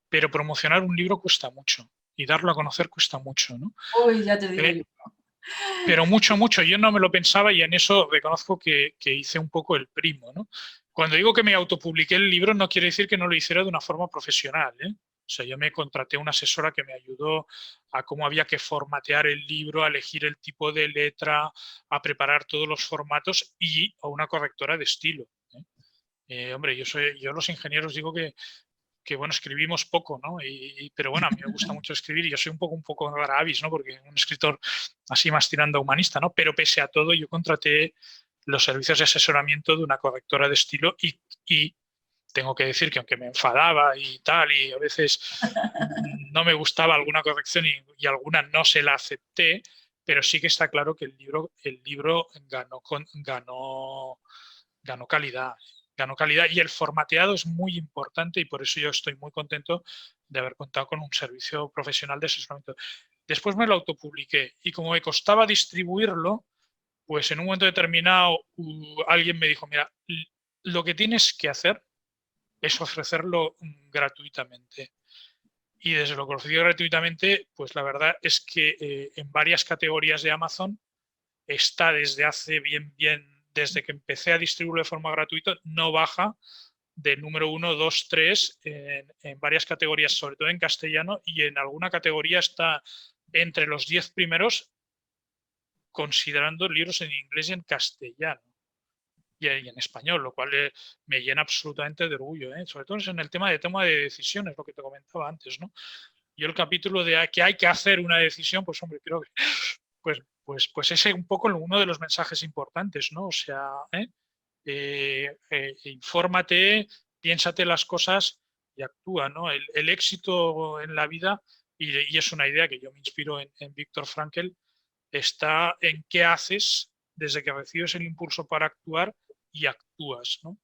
pero promocionar un libro cuesta mucho y darlo a conocer cuesta mucho, ¿no? Uy, ya te digo yo. Pero mucho, mucho. Yo no me lo pensaba y en eso reconozco que hice un poco el primo, ¿no? Cuando digo que me autopubliqué el libro no quiere decir que no lo hiciera de una forma profesional, ¿eh? O sea, yo me contraté una asesora que me ayudó a cómo había que formatear el libro, a elegir el tipo de letra, a preparar todos los formatos y a una correctora de estilo, ¿eh? Hombre, yo los ingenieros digo que bueno, escribimos poco, ¿no? Pero bueno, a mí me gusta mucho escribir y yo soy un poco gravis, ¿no? Porque un escritor así más tirando a humanista, ¿no? Pero pese a todo, yo contraté los servicios de asesoramiento de una correctora de estilo y tengo que decir que aunque me enfadaba y tal, y a veces no me gustaba alguna corrección y alguna no se la acepté, pero sí que está claro que el libro ganó calidad. Ganó calidad y el formateado es muy importante y por eso yo estoy muy contento de haber contado con un servicio profesional de asesoramiento. Después me lo autopubliqué y como me costaba distribuirlo, pues en un momento determinado alguien me dijo, mira, lo que tienes que hacer es ofrecerlo gratuitamente. Y desde lo que ofreció gratuitamente, pues la verdad es que en varias categorías de Amazon está desde hace desde que empecé a distribuirlo de forma gratuita, no baja del número 1, 2, 3 en varias categorías, sobre todo en castellano, y en alguna categoría está entre los 10 primeros, considerando libros en inglés y en castellano y en español, lo cual me llena absolutamente de orgullo, ¿eh? Sobre todo en el tema de decisiones, lo que te comentaba antes, ¿no? Yo el capítulo de que hay que hacer una decisión, pues hombre, creo que pues ese es un poco uno de los mensajes importantes, ¿no? O sea, infórmate, piénsate las cosas y actúa, ¿no? El éxito en la vida, y es una idea que yo me inspiro en Viktor Frankl, está en qué haces desde que recibes el impulso para actuar y actúas, ¿no?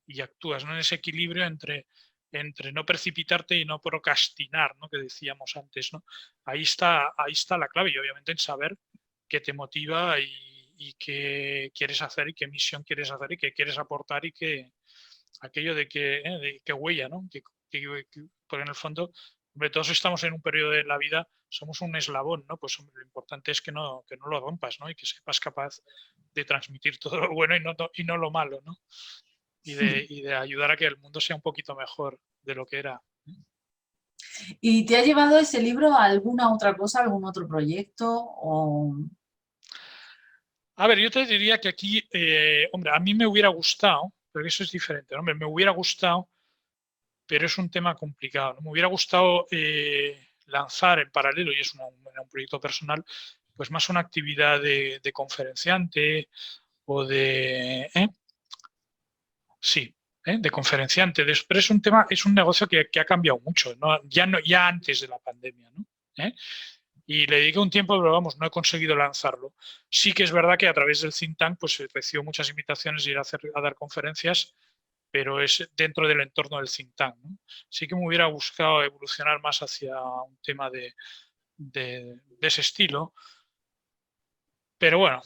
Y actúas, ¿no? En ese equilibrio entre no precipitarte y no procrastinar, ¿no? Que decíamos antes, ¿no? Ahí está la clave y obviamente en saber qué te motiva y qué quieres hacer y qué misión quieres hacer y qué quieres aportar y qué aquello de qué huella, ¿no? Porque en el fondo Hombre, todos estamos en un periodo de la vida, somos un eslabón, ¿no? Pues hombre, lo importante es que no lo rompas, ¿no? Y que sepas capaz de transmitir todo lo bueno y no lo malo, ¿no? Y de ayudar a que el mundo sea un poquito mejor de lo que era. ¿Y te ha llevado ese libro a alguna otra cosa, algún otro proyecto? O... A ver, yo te diría que aquí, hombre, a mí me hubiera gustado, pero eso es diferente, ¿no? Hombre, me hubiera gustado, pero es un tema complicado, ¿no? Me hubiera gustado lanzar en paralelo, y es un proyecto personal, pues más una actividad de conferenciante o de... Sí, de conferenciante. Pero es un tema, es un negocio que ha cambiado mucho, ¿no? Ya antes de la pandemia, ¿no? ¿Eh? Y le dediqué un tiempo, pero vamos, no he conseguido lanzarlo. Sí que es verdad que a través del think tank pues recibo muchas invitaciones de ir a dar conferencias, pero es dentro del entorno del think tank, ¿no? Sí que me hubiera buscado evolucionar más hacia un tema de ese estilo, pero bueno,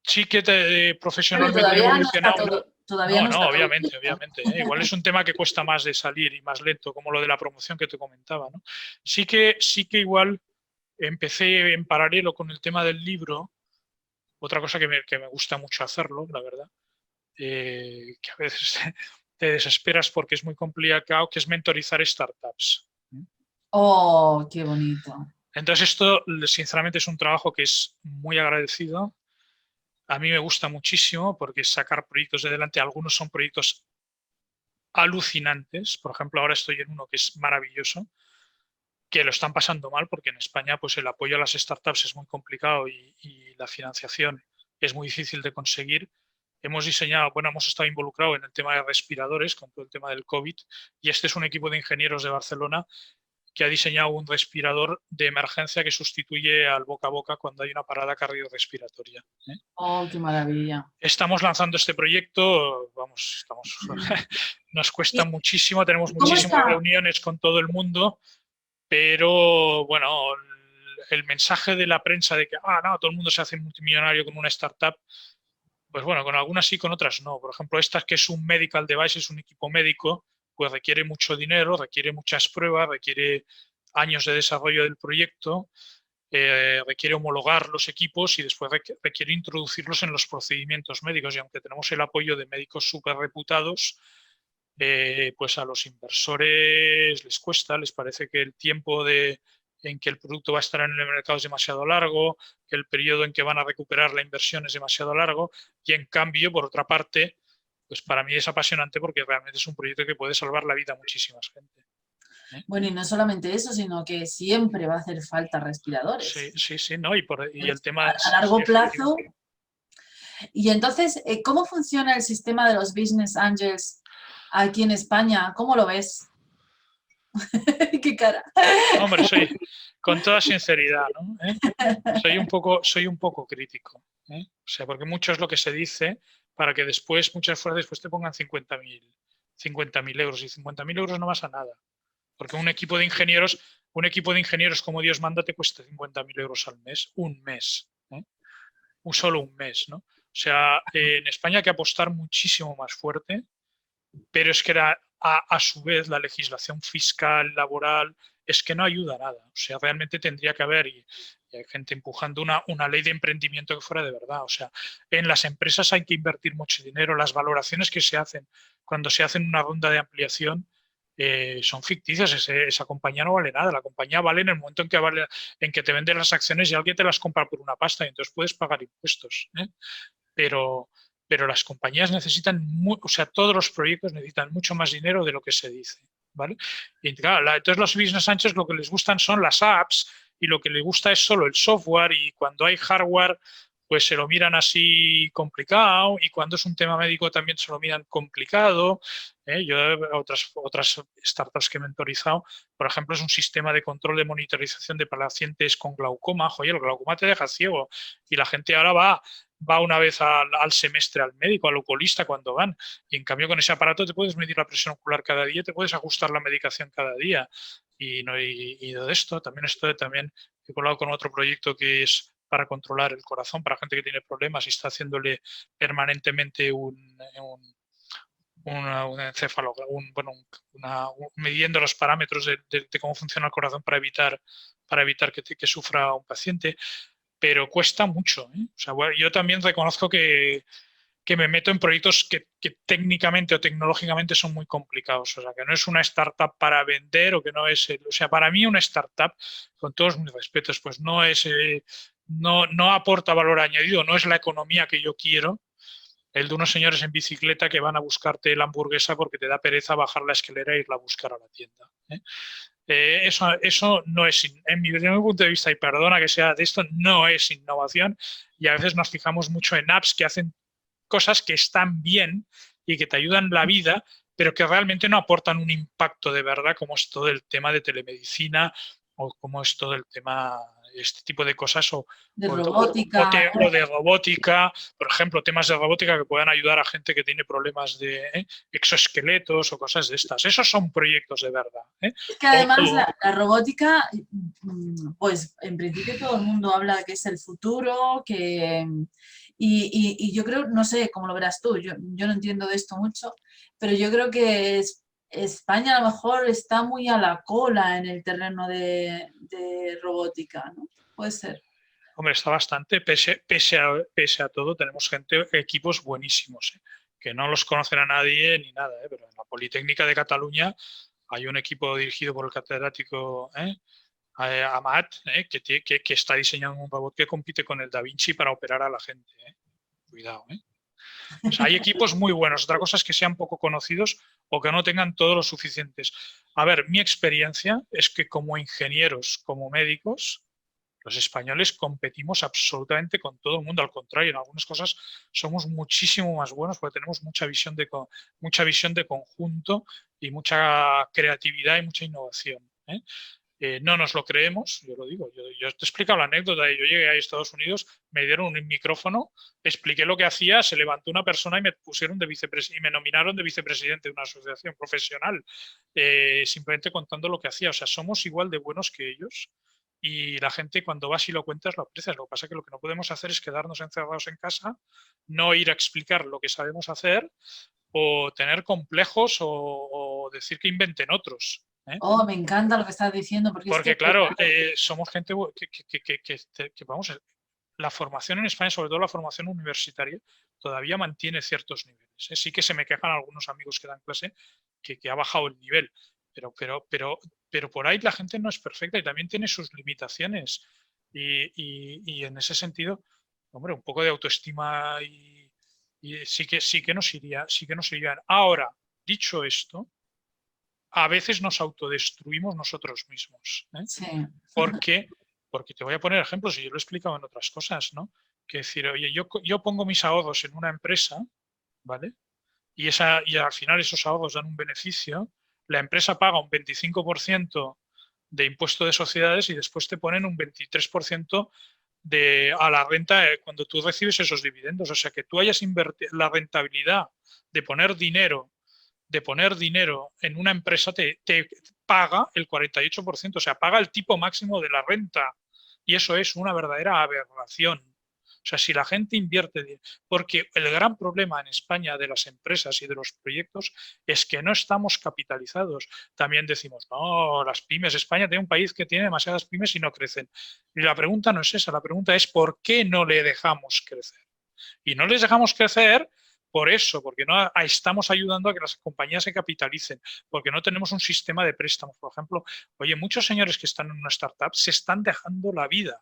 sí que Bueno, y profesionalmente he todavía no está evolucionado. todo, todavía No, no no, está todo obviamente, dicho. obviamente. Igual es un tema que cuesta más de salir y más lento, como lo de la promoción que te comentaba, ¿no? Sí que igual empecé en paralelo con el tema del libro, otra cosa que me gusta mucho hacerlo, la verdad, que a veces te desesperas porque es muy complicado, que es mentorizar startups. Oh, qué bonito. Entonces esto, sinceramente, es un trabajo que es muy agradecido. A mí me gusta muchísimo porque sacar proyectos de delante, algunos son proyectos alucinantes. Por ejemplo, ahora estoy en uno que es maravilloso, que lo están pasando mal porque en España pues el apoyo a las startups es muy complicado y la financiación es muy difícil de conseguir. Hemos diseñado, bueno, hemos estado involucrados en el tema de respiradores con todo el tema del COVID y este es un equipo de ingenieros de Barcelona que ha diseñado un respirador de emergencia que sustituye al boca a boca cuando hay una parada cardiorrespiratoria. Oh, qué maravilla. Estamos lanzando este proyecto, vamos, nos cuesta ¿Y muchísimo, tenemos cómo muchísimas está? reuniones con todo el mundo, pero bueno, el mensaje de la prensa de que no, todo el mundo se hace multimillonario con una startup, pues bueno, con algunas sí, con otras no. Por ejemplo, esta que es un medical device, es un equipo médico, pues requiere mucho dinero, requiere muchas pruebas, requiere años de desarrollo del proyecto, requiere homologar los equipos y después requiere introducirlos en los procedimientos médicos. Y aunque tenemos el apoyo de médicos súper reputados, pues a los inversores les cuesta, les parece que el tiempo en que el producto va a estar en el mercado es demasiado largo, que el periodo en que van a recuperar la inversión es demasiado largo y en cambio, por otra parte, pues para mí es apasionante porque realmente es un proyecto que puede salvar la vida a muchísima gente. ¿Eh? Bueno, y no solamente eso, sino que siempre va a hacer falta Sí, respiradores. sí, sí, ¿no? Y el tema, A sí, sí, largo plazo. efectivamente. Y entonces, ¿cómo funciona el sistema de los Business Angels aquí en España? ¿Cómo lo ves? ¿Qué cara? Hombre, con toda sinceridad, ¿no? Soy un poco crítico, ¿eh? O sea, porque mucho es lo que se dice para que después, muchas veces después te pongan 50.000 euros y 50.000 euros no vas a nada. Porque un equipo de ingenieros como Dios manda te cuesta 50.000 euros al mes, un mes, ¿eh? Solo un mes, ¿no? O sea, en España hay que apostar muchísimo más fuerte, pero es que a su vez la legislación fiscal, laboral, es que no ayuda a nada. O sea, realmente tendría que haber, y hay gente empujando una ley de emprendimiento que fuera de verdad. O sea, en las empresas hay que invertir mucho dinero. Las valoraciones que se hacen cuando se hacen una ronda de ampliación son ficticias. Esa compañía no vale nada. La compañía vale en el momento en que te venden las acciones y alguien te las compra por una pasta y entonces puedes pagar impuestos, ¿eh? pero, pero las compañías necesitan, o sea, todos los proyectos necesitan mucho más dinero de lo que se dice, ¿vale? Y claro, entonces los business angels lo que les gustan son las apps y lo que les gusta es solo el software y cuando hay hardware pues se lo miran así complicado y cuando es un tema médico también se lo miran complicado. Yo otras startups que he mentorizado, por ejemplo, es un sistema de control de monitorización de pacientes con glaucoma. Joder, el glaucoma te deja ciego y la gente ahora va una vez al semestre al médico, al oculista cuando van. Y en cambio con ese aparato te puedes medir la presión ocular cada día, te puedes ajustar la medicación cada día. Y de esto, también he colado con otro proyecto que es para controlar el corazón, para gente que tiene problemas y está haciéndole permanentemente un encefalograma, midiendo los parámetros de cómo funciona el corazón para evitar que sufra un paciente, pero cuesta mucho, ¿eh? O sea, bueno, yo también reconozco que me meto en proyectos que técnicamente o tecnológicamente son muy complicados. O sea, que no es una startup para vender o que no es... o sea, para mí una startup, con todos mis respetos, pues no es... no aporta valor añadido, no es la economía que yo quiero. El de unos señores en bicicleta que van a buscarte la hamburguesa porque te da pereza bajar la escalera e irla a buscar a la tienda, ¿eh? Eso no es, desde mi punto de vista, y perdona que sea de esto, no es innovación, y a veces nos fijamos mucho en apps que hacen cosas que están bien y que te ayudan la vida, pero que realmente no aportan un impacto de verdad, como es todo el tema de telemedicina o como es todo el tema, este tipo de cosas, De robótica, o de robótica, por ejemplo, temas de robótica que puedan ayudar a gente que tiene problemas de exoesqueletos o cosas de estas. Esos son proyectos de verdad, ¿eh? Es que además la robótica, pues en principio todo el mundo habla de que es el futuro, y yo creo, no sé cómo lo verás tú, yo no entiendo de esto mucho, pero yo creo que España a lo mejor está muy a la cola en el terreno de robótica, ¿no? Puede ser. Hombre, está bastante, pese a todo, tenemos equipos buenísimos, ¿eh? Que no los conocen a nadie ni nada, ¿eh? Pero en la Politécnica de Cataluña hay un equipo dirigido por el catedrático Amat, que está diseñando un robot que compite con el Da Vinci para operar a la gente, ¿eh? Cuidado, ¿eh? O sea, hay equipos muy buenos. Otra cosa es que sean poco conocidos o que no tengan todos los suficientes. A ver, mi experiencia es que como ingenieros, como médicos, los españoles competimos absolutamente con todo el mundo. Al contrario, en algunas cosas somos muchísimo más buenos porque tenemos mucha visión de conjunto y mucha creatividad y mucha innovación, ¿eh? No nos lo creemos, yo lo digo. Yo te he explicado la anécdota. Yo llegué a Estados Unidos, me dieron un micrófono, expliqué lo que hacía, se levantó una persona y me pusieron de vicepresidente y me nominaron de vicepresidente de una asociación profesional, simplemente contando lo que hacía. O sea, somos igual de buenos que ellos. Y la gente cuando vas y lo cuentas lo aprecias. Lo que pasa es que lo que no podemos hacer es quedarnos encerrados en casa, no ir a explicar lo que sabemos hacer o tener complejos o decir que inventen otros, ¿eh? Oh, me encanta lo que estás diciendo, porque es Porque que claro, somos gente que vamos, la formación en España, sobre todo la formación universitaria, todavía mantiene ciertos niveles, ¿eh? Sí que se me quejan algunos amigos que dan clase que ha bajado el nivel, pero por ahí la gente no es perfecta y también tiene sus limitaciones. Y en ese sentido, hombre, un poco de autoestima y sí que nos irían. Ahora, dicho esto, a veces nos autodestruimos nosotros mismos, ¿eh? sí. Porque, porque te voy a poner ejemplos y yo lo he explicado en otras cosas, ¿no? Que decir, oye, yo pongo mis ahorros en una empresa, ¿vale? Y al final esos ahorros dan un beneficio, la empresa paga un 25% de impuesto de sociedades y después te ponen un 23% a la renta cuando tú recibes esos dividendos. O sea, que tú hayas invertido la rentabilidad de poner dinero en una empresa te paga el 48%, o sea, paga el tipo máximo de la renta. Y eso es una verdadera aberración. O sea, si la gente invierte, porque el gran problema en España de las empresas y de los proyectos es que no estamos capitalizados. También decimos, no, las pymes, España tiene un país que tiene demasiadas pymes y no crecen. Y la pregunta no es esa, la pregunta es ¿por qué no le dejamos crecer? Y no les dejamos crecer por eso, porque no estamos ayudando a que las compañías se capitalicen, porque no tenemos un sistema de préstamos. Por ejemplo, oye, muchos señores que están en una startup se están dejando la vida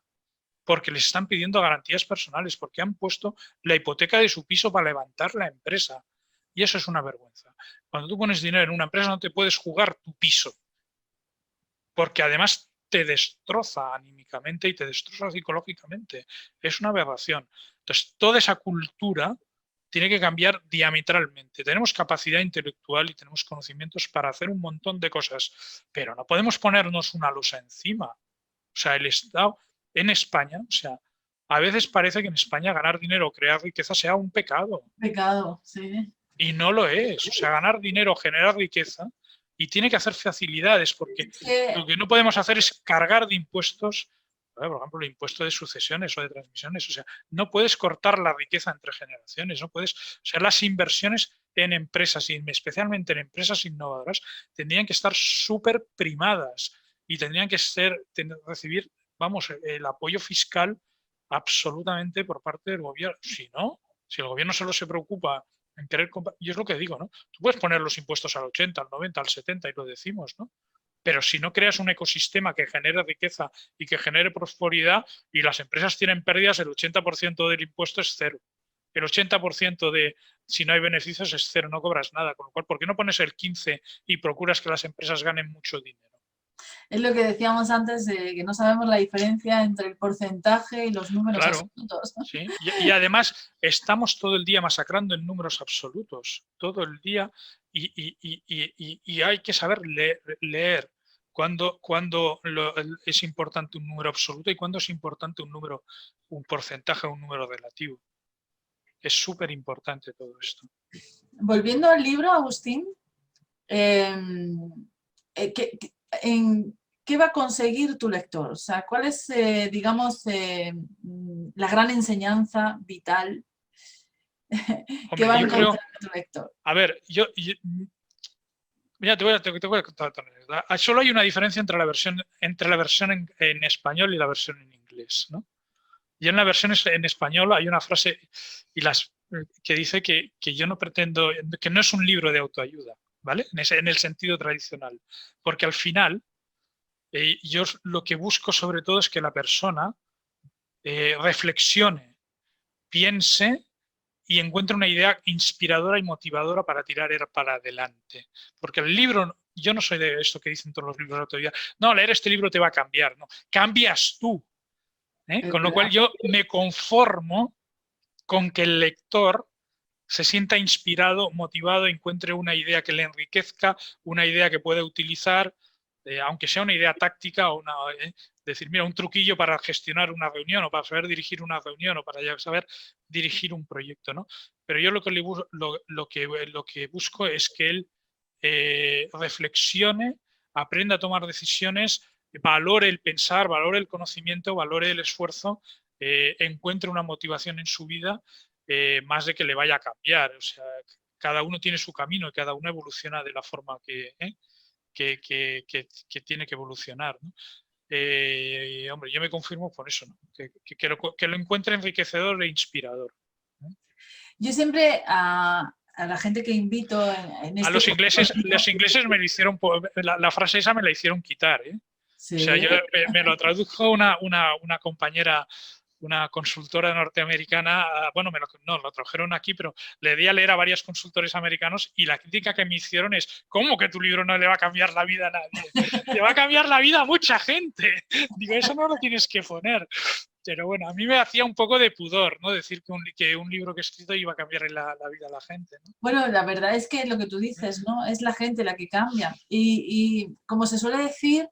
porque les están pidiendo garantías personales, porque han puesto la hipoteca de su piso para levantar la empresa. Y eso es una vergüenza. Cuando tú pones dinero en una empresa no te puedes jugar tu piso, porque además te destroza anímicamente y te destroza psicológicamente. Es una aberración. Entonces, toda esa cultura tiene que cambiar diametralmente. Tenemos capacidad intelectual y tenemos conocimientos para hacer un montón de cosas, pero no podemos ponernos una losa encima. O sea, el Estado en España, o sea, a veces parece que en España ganar dinero o crear riqueza sea un pecado. Pecado, sí. Y no lo es. O sea, ganar dinero, generar riqueza, y tiene que hacer facilidades, porque Es que lo que no podemos hacer es cargar de impuestos Por ejemplo, el impuesto de sucesiones o de transmisiones. O sea, no puedes cortar la riqueza entre generaciones, no puedes. O sea, las inversiones en empresas, y especialmente en empresas innovadoras, tendrían que estar súper primadas y tendrían que recibir, vamos, el apoyo fiscal absolutamente por parte del gobierno. Si no, si el gobierno solo se preocupa en querer comprar, y es lo que digo, ¿no? Tú puedes poner los impuestos al 80, al 90, al 70 y lo decimos, ¿no? Pero si no creas un ecosistema que genere riqueza y que genere prosperidad, y las empresas tienen pérdidas, el 80% del impuesto es cero. El 80% de, si no hay beneficios, es cero, no cobras nada. Con lo cual, ¿por qué no pones el 15% y procuras que las empresas ganen mucho dinero? Es lo que decíamos antes, de que no sabemos la diferencia entre el porcentaje y los números Claro, absolutos. sí. Y además estamos todo el día masacrando en números absolutos, todo el día, y hay que saber leer cuándo es importante un número absoluto y cuándo es importante un porcentaje, un número relativo. Es súper importante todo esto. Volviendo al libro, Agustín, ¿qué va a conseguir tu lector? O sea, ¿cuál es, digamos, la gran enseñanza vital que Hombre, va a yo creo, encontrar tu lector? a ver, mira, te voy a contar otra anécdota. Solo hay una diferencia entre la versión en español y la versión en inglés, ¿no? Y en la versión en español hay una frase que dice que yo no pretendo, que no es un libro de autoayuda, ¿vale? En el sentido tradicional. Porque al final, yo lo que busco sobre todo es que la persona reflexione, piense y encuentre una idea inspiradora y motivadora para tirar para adelante. Porque el libro, yo no soy de esto que dicen todos los libros de autoayuda, no, leer este libro te va a cambiar, no, cambias tú. Con lo cual yo me conformo con que el lector se sienta inspirado, motivado, encuentre una idea que le enriquezca, una idea que pueda utilizar, aunque sea una idea táctica o decir, mira, un truquillo para gestionar una reunión o para saber dirigir una reunión o para saber dirigir un proyecto, ¿no? Pero yo lo que busco es que él reflexione, aprenda a tomar decisiones, valore el pensar, valore el conocimiento, valore el esfuerzo, encuentre una motivación en su vida, más de que le vaya a cambiar. O sea, cada uno tiene su camino y cada uno evoluciona de la forma que tiene que evolucionar, ¿no? Hombre, yo me confirmo por eso, ¿no? Que lo encuentre enriquecedor e inspirador, ¿no? Yo siempre a la gente que invito en A este... los ingleses me lo hicieron, la frase esa me la hicieron quitar, ¿eh? Sí. O sea, me lo tradujo una compañera, una consultora norteamericana, bueno, lo trajeron aquí, pero le di a leer a varios consultores americanos y la crítica que me hicieron es, ¿cómo que tu libro no le va a cambiar la vida a nadie? Le va a cambiar la vida a mucha gente. Digo, eso no lo tienes que poner. Pero bueno, a mí me hacía un poco de pudor, ¿no? Decir que un libro que he escrito iba a cambiar la vida a la gente, ¿no? Bueno, la verdad es que lo que tú dices, ¿no? Es la gente la que cambia. Y como se suele decir,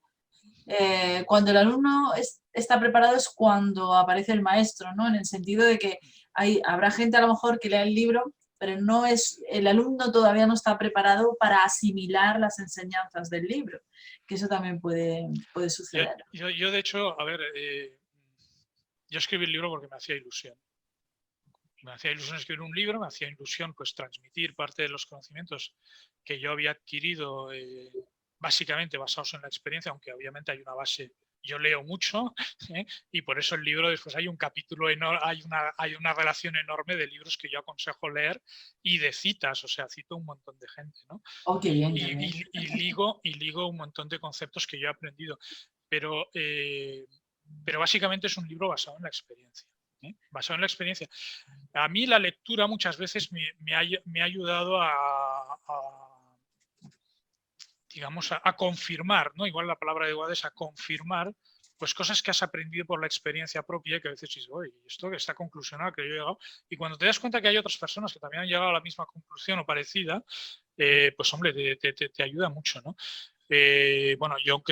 cuando el alumno está preparado es cuando aparece el maestro, ¿no? En el sentido de que habrá gente a lo mejor que lea el libro, pero el alumno todavía no está preparado para asimilar las enseñanzas del libro, que eso también puede suceder. Yo de hecho, a ver, yo escribí el libro porque me hacía ilusión. Me hacía ilusión escribir un libro, me hacía ilusión pues transmitir parte de los conocimientos que yo había adquirido, básicamente basados en la experiencia, aunque obviamente hay una base, yo leo mucho, y por eso el libro después hay un capítulo, hay una relación enorme de libros que yo aconsejo leer y de citas, o sea, cito un montón de gente, ¿no? Oh, qué bien, y ligo un montón de conceptos que yo he aprendido, pero básicamente es un libro basado en la experiencia. Basado en la experiencia. A mí la lectura muchas veces me ha ayudado digamos, a confirmar, ¿no? Igual la palabra adecuada es a confirmar, pues cosas que has aprendido por la experiencia propia, que a veces dices, oye, esto que está conclusionado, que yo he llegado, y cuando te das cuenta que hay otras personas que también han llegado a la misma conclusión o parecida, pues hombre, te ayuda mucho, ¿no? Bueno, yo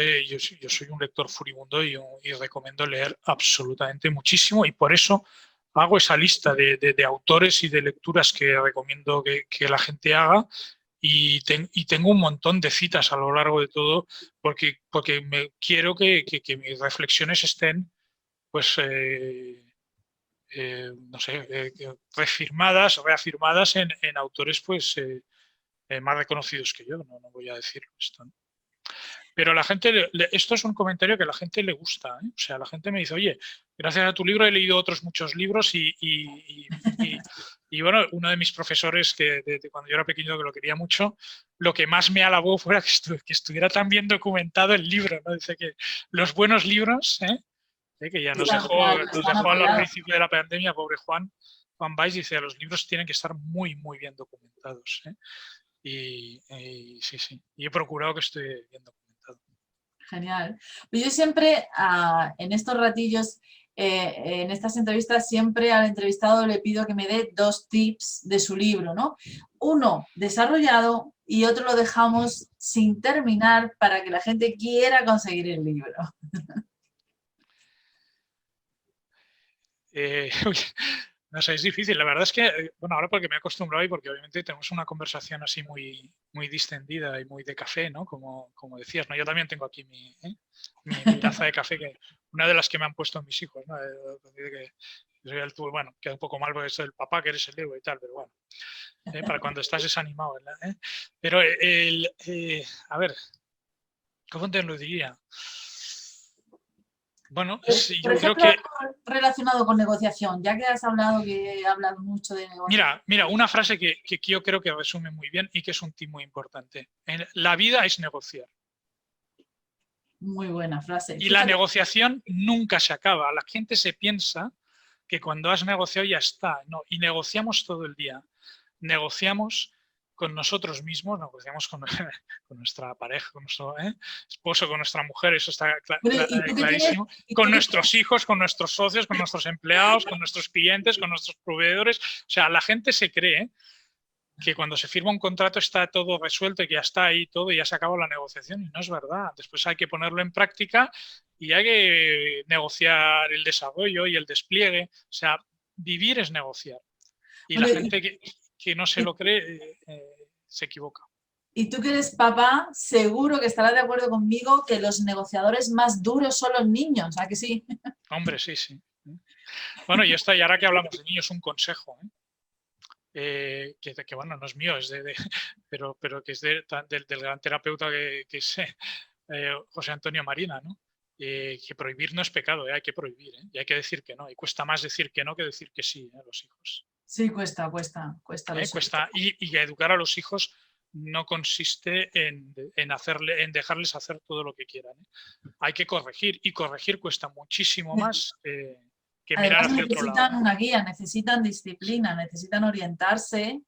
soy un lector furibundo y recomiendo leer absolutamente muchísimo, y por eso hago esa lista de autores y de lecturas que recomiendo que la gente haga, y tengo un montón de citas a lo largo de todo porque quiero que mis reflexiones estén pues, no sé, refirmadas o reafirmadas en autores pues más reconocidos que yo, no voy a decirlo esto, ¿no? Pero a la gente, esto es un comentario que a la gente le gusta, ¿eh? O sea, la gente me dice, oye, gracias a tu libro he leído otros muchos libros y bueno, uno de mis profesores que de cuando yo era pequeño, que lo quería mucho, lo que más me alabó fuera que estuviera tan bien documentado el libro, ¿no? Dice que los buenos libros, que ya nos dejó al principio de la pandemia, pobre Juan Valls, dice, los libros tienen que estar muy, muy bien documentados, ¿eh? Y sí, sí, y he procurado que esté bien documentado. Genial. Yo siempre, en estos ratillos, en estas entrevistas, siempre al entrevistado le pido que me dé 2 tips de su libro, ¿no? Uno desarrollado y otro lo dejamos sin terminar para que la gente quiera conseguir el libro. No sé, es difícil. La verdad es que, bueno, ahora porque me he acostumbrado y porque obviamente tenemos una conversación así muy, muy distendida y muy de café, ¿no? Como decías, ¿no? Yo también tengo aquí mi taza de café, que una de las que me han puesto mis hijos, ¿no? Bueno, queda un poco mal porque es el papá que eres el héroe y tal, pero bueno, para cuando estás desanimado, ¿verdad? Pero, a ver, ¿cómo te lo diría? Bueno, sí, Por yo creo ejemplo, que... relacionado con negociación, ya que has hablado mucho de negociación. Mira, una frase que yo creo que resume muy bien y que es un tip muy importante. La vida es negociar. Muy buena frase. Y la Fíjate. negociación nunca se acaba. La gente se piensa que cuando has negociado ya está. No, y negociamos todo el día. Negociamos con nosotros mismos, negociamos con nuestra pareja, con nuestro esposo, con nuestra mujer, eso está clarísimo, con nuestros hijos, con nuestros socios, con nuestros empleados, con nuestros clientes, con nuestros proveedores. O sea, la gente se cree que cuando se firma un contrato está todo resuelto y que ya está ahí todo y ya se acabó la negociación, y no es verdad. Después hay que ponerlo en práctica y hay que negociar el desarrollo y el despliegue. O sea, vivir es negociar. Y la gente que no se lo cree se equivoca. Y tú que eres papá, seguro que estarás de acuerdo conmigo que los negociadores más duros son los niños, ¿a que sí? Hombre, sí, sí. Bueno, y ahora que hablamos de niños, un consejo, que bueno, no es mío, es pero que es del gran terapeuta que es José Antonio Marina, ¿no? Que prohibir no es pecado, hay que prohibir, y hay que decir que no, y cuesta más decir que no que decir que sí a los hijos. Sí, cuesta. Y educar a los hijos no consiste en dejarles hacer todo lo que quieran. Hay que corregir, y corregir cuesta muchísimo más que mirar hacia otro lado. Necesitan una guía, necesitan disciplina, necesitan orientarse,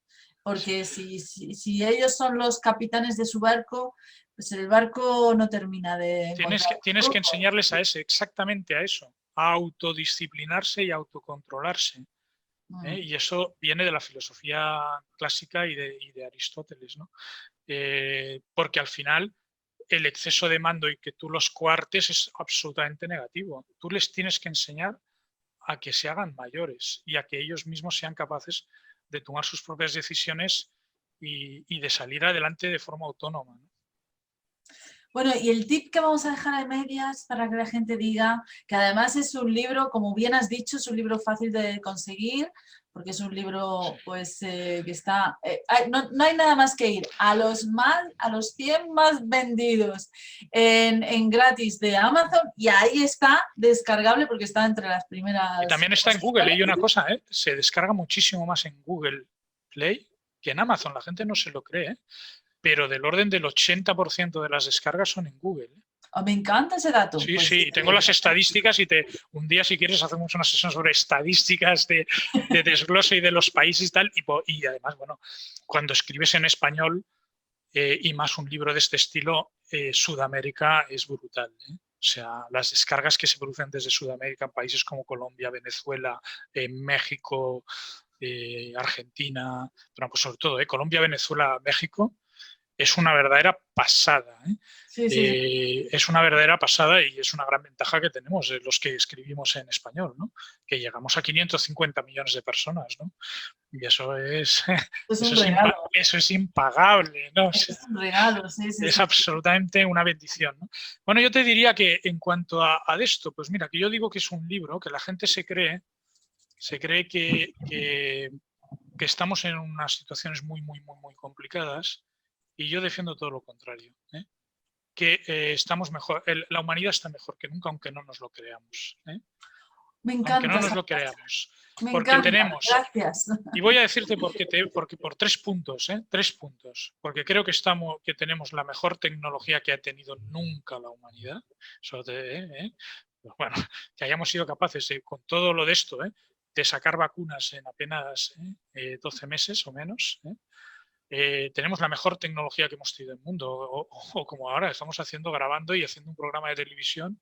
porque si ellos son los capitanes de su barco, pues el barco no termina de... Tienes que enseñarles exactamente a eso, a autodisciplinarse y autocontrolarse. Y eso viene de la filosofía clásica y de Aristóteles, ¿no? Porque al final el exceso de mando y que tú los coartes es absolutamente negativo. Tú les tienes que enseñar a que se hagan mayores y a que ellos mismos sean capaces de tomar sus propias decisiones y de salir adelante de forma autónoma, ¿no? Bueno, y el tip que vamos a dejar a medias para que la gente diga que además es un libro, como bien has dicho, es un libro fácil de conseguir, porque es un libro pues que está... no hay nada más que ir a los 100 más vendidos en gratis de Amazon, y ahí está descargable porque está entre las primeras... Y también está en Google. Y una cosa, se descarga muchísimo más en Google Play que en Amazon. La gente no se lo cree, pero del orden del 80% de las descargas son en Google. Oh, me encanta ese dato. Sí, pues sí, tengo las estadísticas y un día, si quieres, hacemos una sesión sobre estadísticas de desglose y de los países y tal. Y además, bueno, cuando escribes en español y más un libro de este estilo, Sudamérica es brutal. O sea, las descargas que se producen desde Sudamérica en países como Colombia, Venezuela, México, Argentina, pero pues sobre todo Colombia, Venezuela, México, es una verdadera pasada. Sí. Es una verdadera pasada y es una gran ventaja que tenemos los que escribimos en español, ¿no? Que llegamos a 550 millones de personas, ¿no? Y eso es, Es un regalo. eso es impagable, ¿no? O sea, Es un regalo, sí, sí, es sí. absolutamente una bendición, ¿no? Bueno, yo te diría que en cuanto a esto, pues mira, que yo digo que es un libro que la gente se cree que estamos en unas situaciones muy, muy, muy, muy complicadas, y yo defiendo todo lo contrario, ¿eh? Que estamos mejor, la humanidad está mejor que nunca, aunque no nos lo creamos, ¿eh? Me Aunque no encanta nos esa lo frase. creamos, Me porque encanta. tenemos, Gracias. y voy a decirte porque por 3 puntos, ¿eh? 3 puntos, porque creo que tenemos la mejor tecnología que ha tenido nunca la humanidad, pues bueno, que hayamos sido capaces de, con todo lo de esto, de sacar vacunas en apenas 12 meses o menos, tenemos la mejor tecnología que hemos tenido en el mundo, o como ahora estamos haciendo, grabando y haciendo un programa de televisión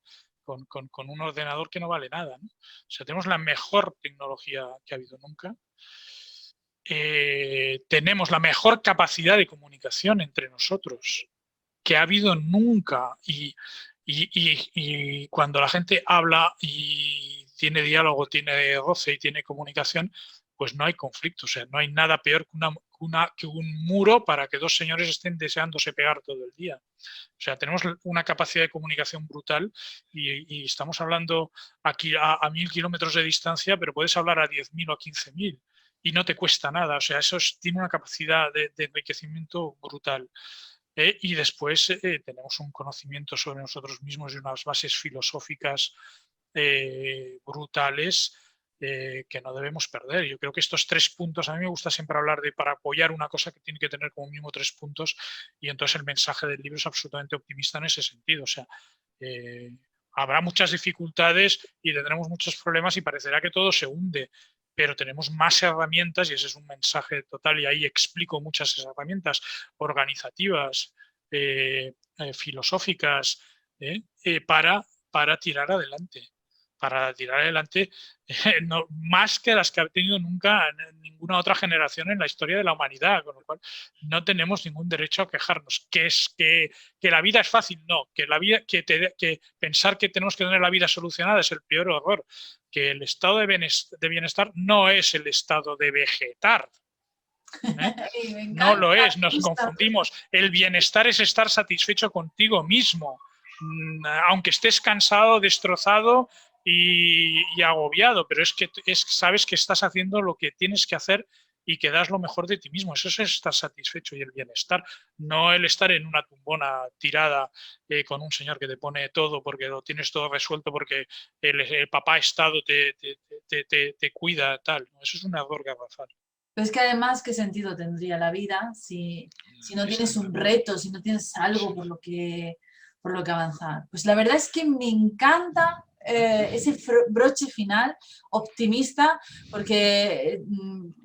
con un ordenador que no vale nada, ¿no? O sea, tenemos la mejor tecnología que ha habido nunca. Tenemos la mejor capacidad de comunicación entre nosotros que ha habido nunca, y cuando la gente habla y tiene diálogo, tiene goce y tiene comunicación, pues no hay conflicto. O sea, no hay nada peor que un muro para que dos señores estén deseándose pegar todo el día. O sea, tenemos una capacidad de comunicación brutal, y estamos hablando aquí a 1000 kilómetros de distancia, pero puedes hablar a 10.000 o a 15.000 y no te cuesta nada. O sea, tiene una capacidad de enriquecimiento brutal. Y después tenemos un conocimiento sobre nosotros mismos y unas bases filosóficas brutales que no debemos perder. Yo creo que estos 3 puntos, a mí me gusta siempre hablar de, para apoyar una cosa, que tiene que tener como mínimo 3 puntos, y entonces el mensaje del libro es absolutamente optimista en ese sentido. O sea, eh, habrá muchas dificultades y tendremos muchos problemas y parecerá que todo se hunde, pero tenemos más herramientas, y ese es un mensaje total, y ahí explico muchas herramientas organizativas, filosóficas, para tirar adelante. Para tirar adelante no, más que las que ha tenido nunca ninguna otra generación en la historia de la humanidad, con lo cual no tenemos ningún derecho a quejarnos. Que la vida es fácil, no. Que la vida, que pensar que tenemos que tener la vida solucionada es el peor error. Que el estado de bienestar no es el estado de vegetar. Me No lo encanta. es, nos confundimos. El bienestar es estar satisfecho contigo mismo, aunque estés cansado, destrozado y agobiado, pero es que sabes que estás haciendo lo que tienes que hacer y que das lo mejor de ti mismo. Eso es estar satisfecho, y el bienestar, no el estar en una tumbona tirada con un señor que te pone todo porque lo tienes todo resuelto, porque el papá Estado te cuida, tal. Eso es un error garrafal. Pero es que además, ¿qué sentido tendría la vida si no Está tienes un claro. reto, si no tienes algo Sí. por lo que avanzar? Pues la verdad es que me encanta ese broche final optimista, porque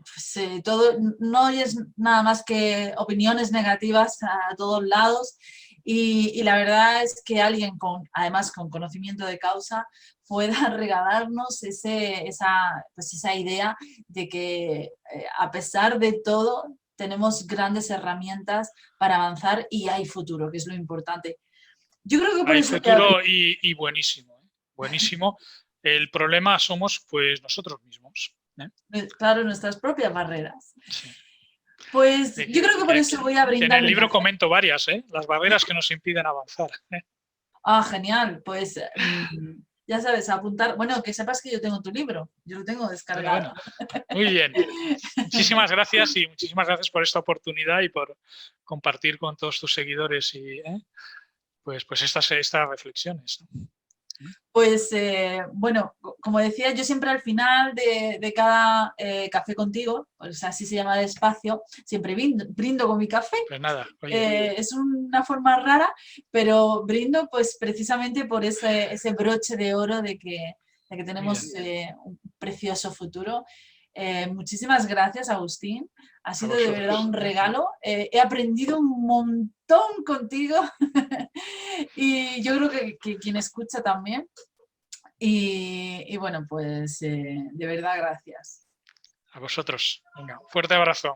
pues, todo, no oyes nada más que opiniones negativas a todos lados, y la verdad es que alguien además con conocimiento de causa pueda regalarnos pues esa idea de que a pesar de todo tenemos grandes herramientas para avanzar y hay futuro, que es lo importante. Yo creo que por Hay eso voy a abrir, futuro y buenísimo, ¿eh? Buenísimo. El problema somos pues nosotros mismos, ¿eh? claro, nuestras propias barreras. Sí. Pues yo creo que por Que, eso voy a que en brindar el mi libro café. comento varias, ¿eh? Las barreras que nos impiden avanzar, ¿eh? Ah, genial. Pues ya sabes, apuntar. Bueno, que sepas que yo tengo tu libro, yo lo tengo Bueno, descargado. bueno, muy bien. Muchísimas gracias, y muchísimas gracias por esta oportunidad y por compartir con todos tus seguidores pues estas reflexiones, ¿no? Pues bueno, como decía, yo siempre al final de cada café contigo, pues así se llama el espacio, siempre brindo con mi café. Pues nada, oye, Es una forma rara, pero brindo pues precisamente por ese broche de oro de que muy bien. tenemos un precioso futuro. Muchísimas gracias, Agustín. Ha A sido de verdad vosotros. un regalo. He aprendido un montón contigo y yo creo que quien escucha también. Y bueno, pues de verdad, gracias. A vosotros. Venga, fuerte abrazo.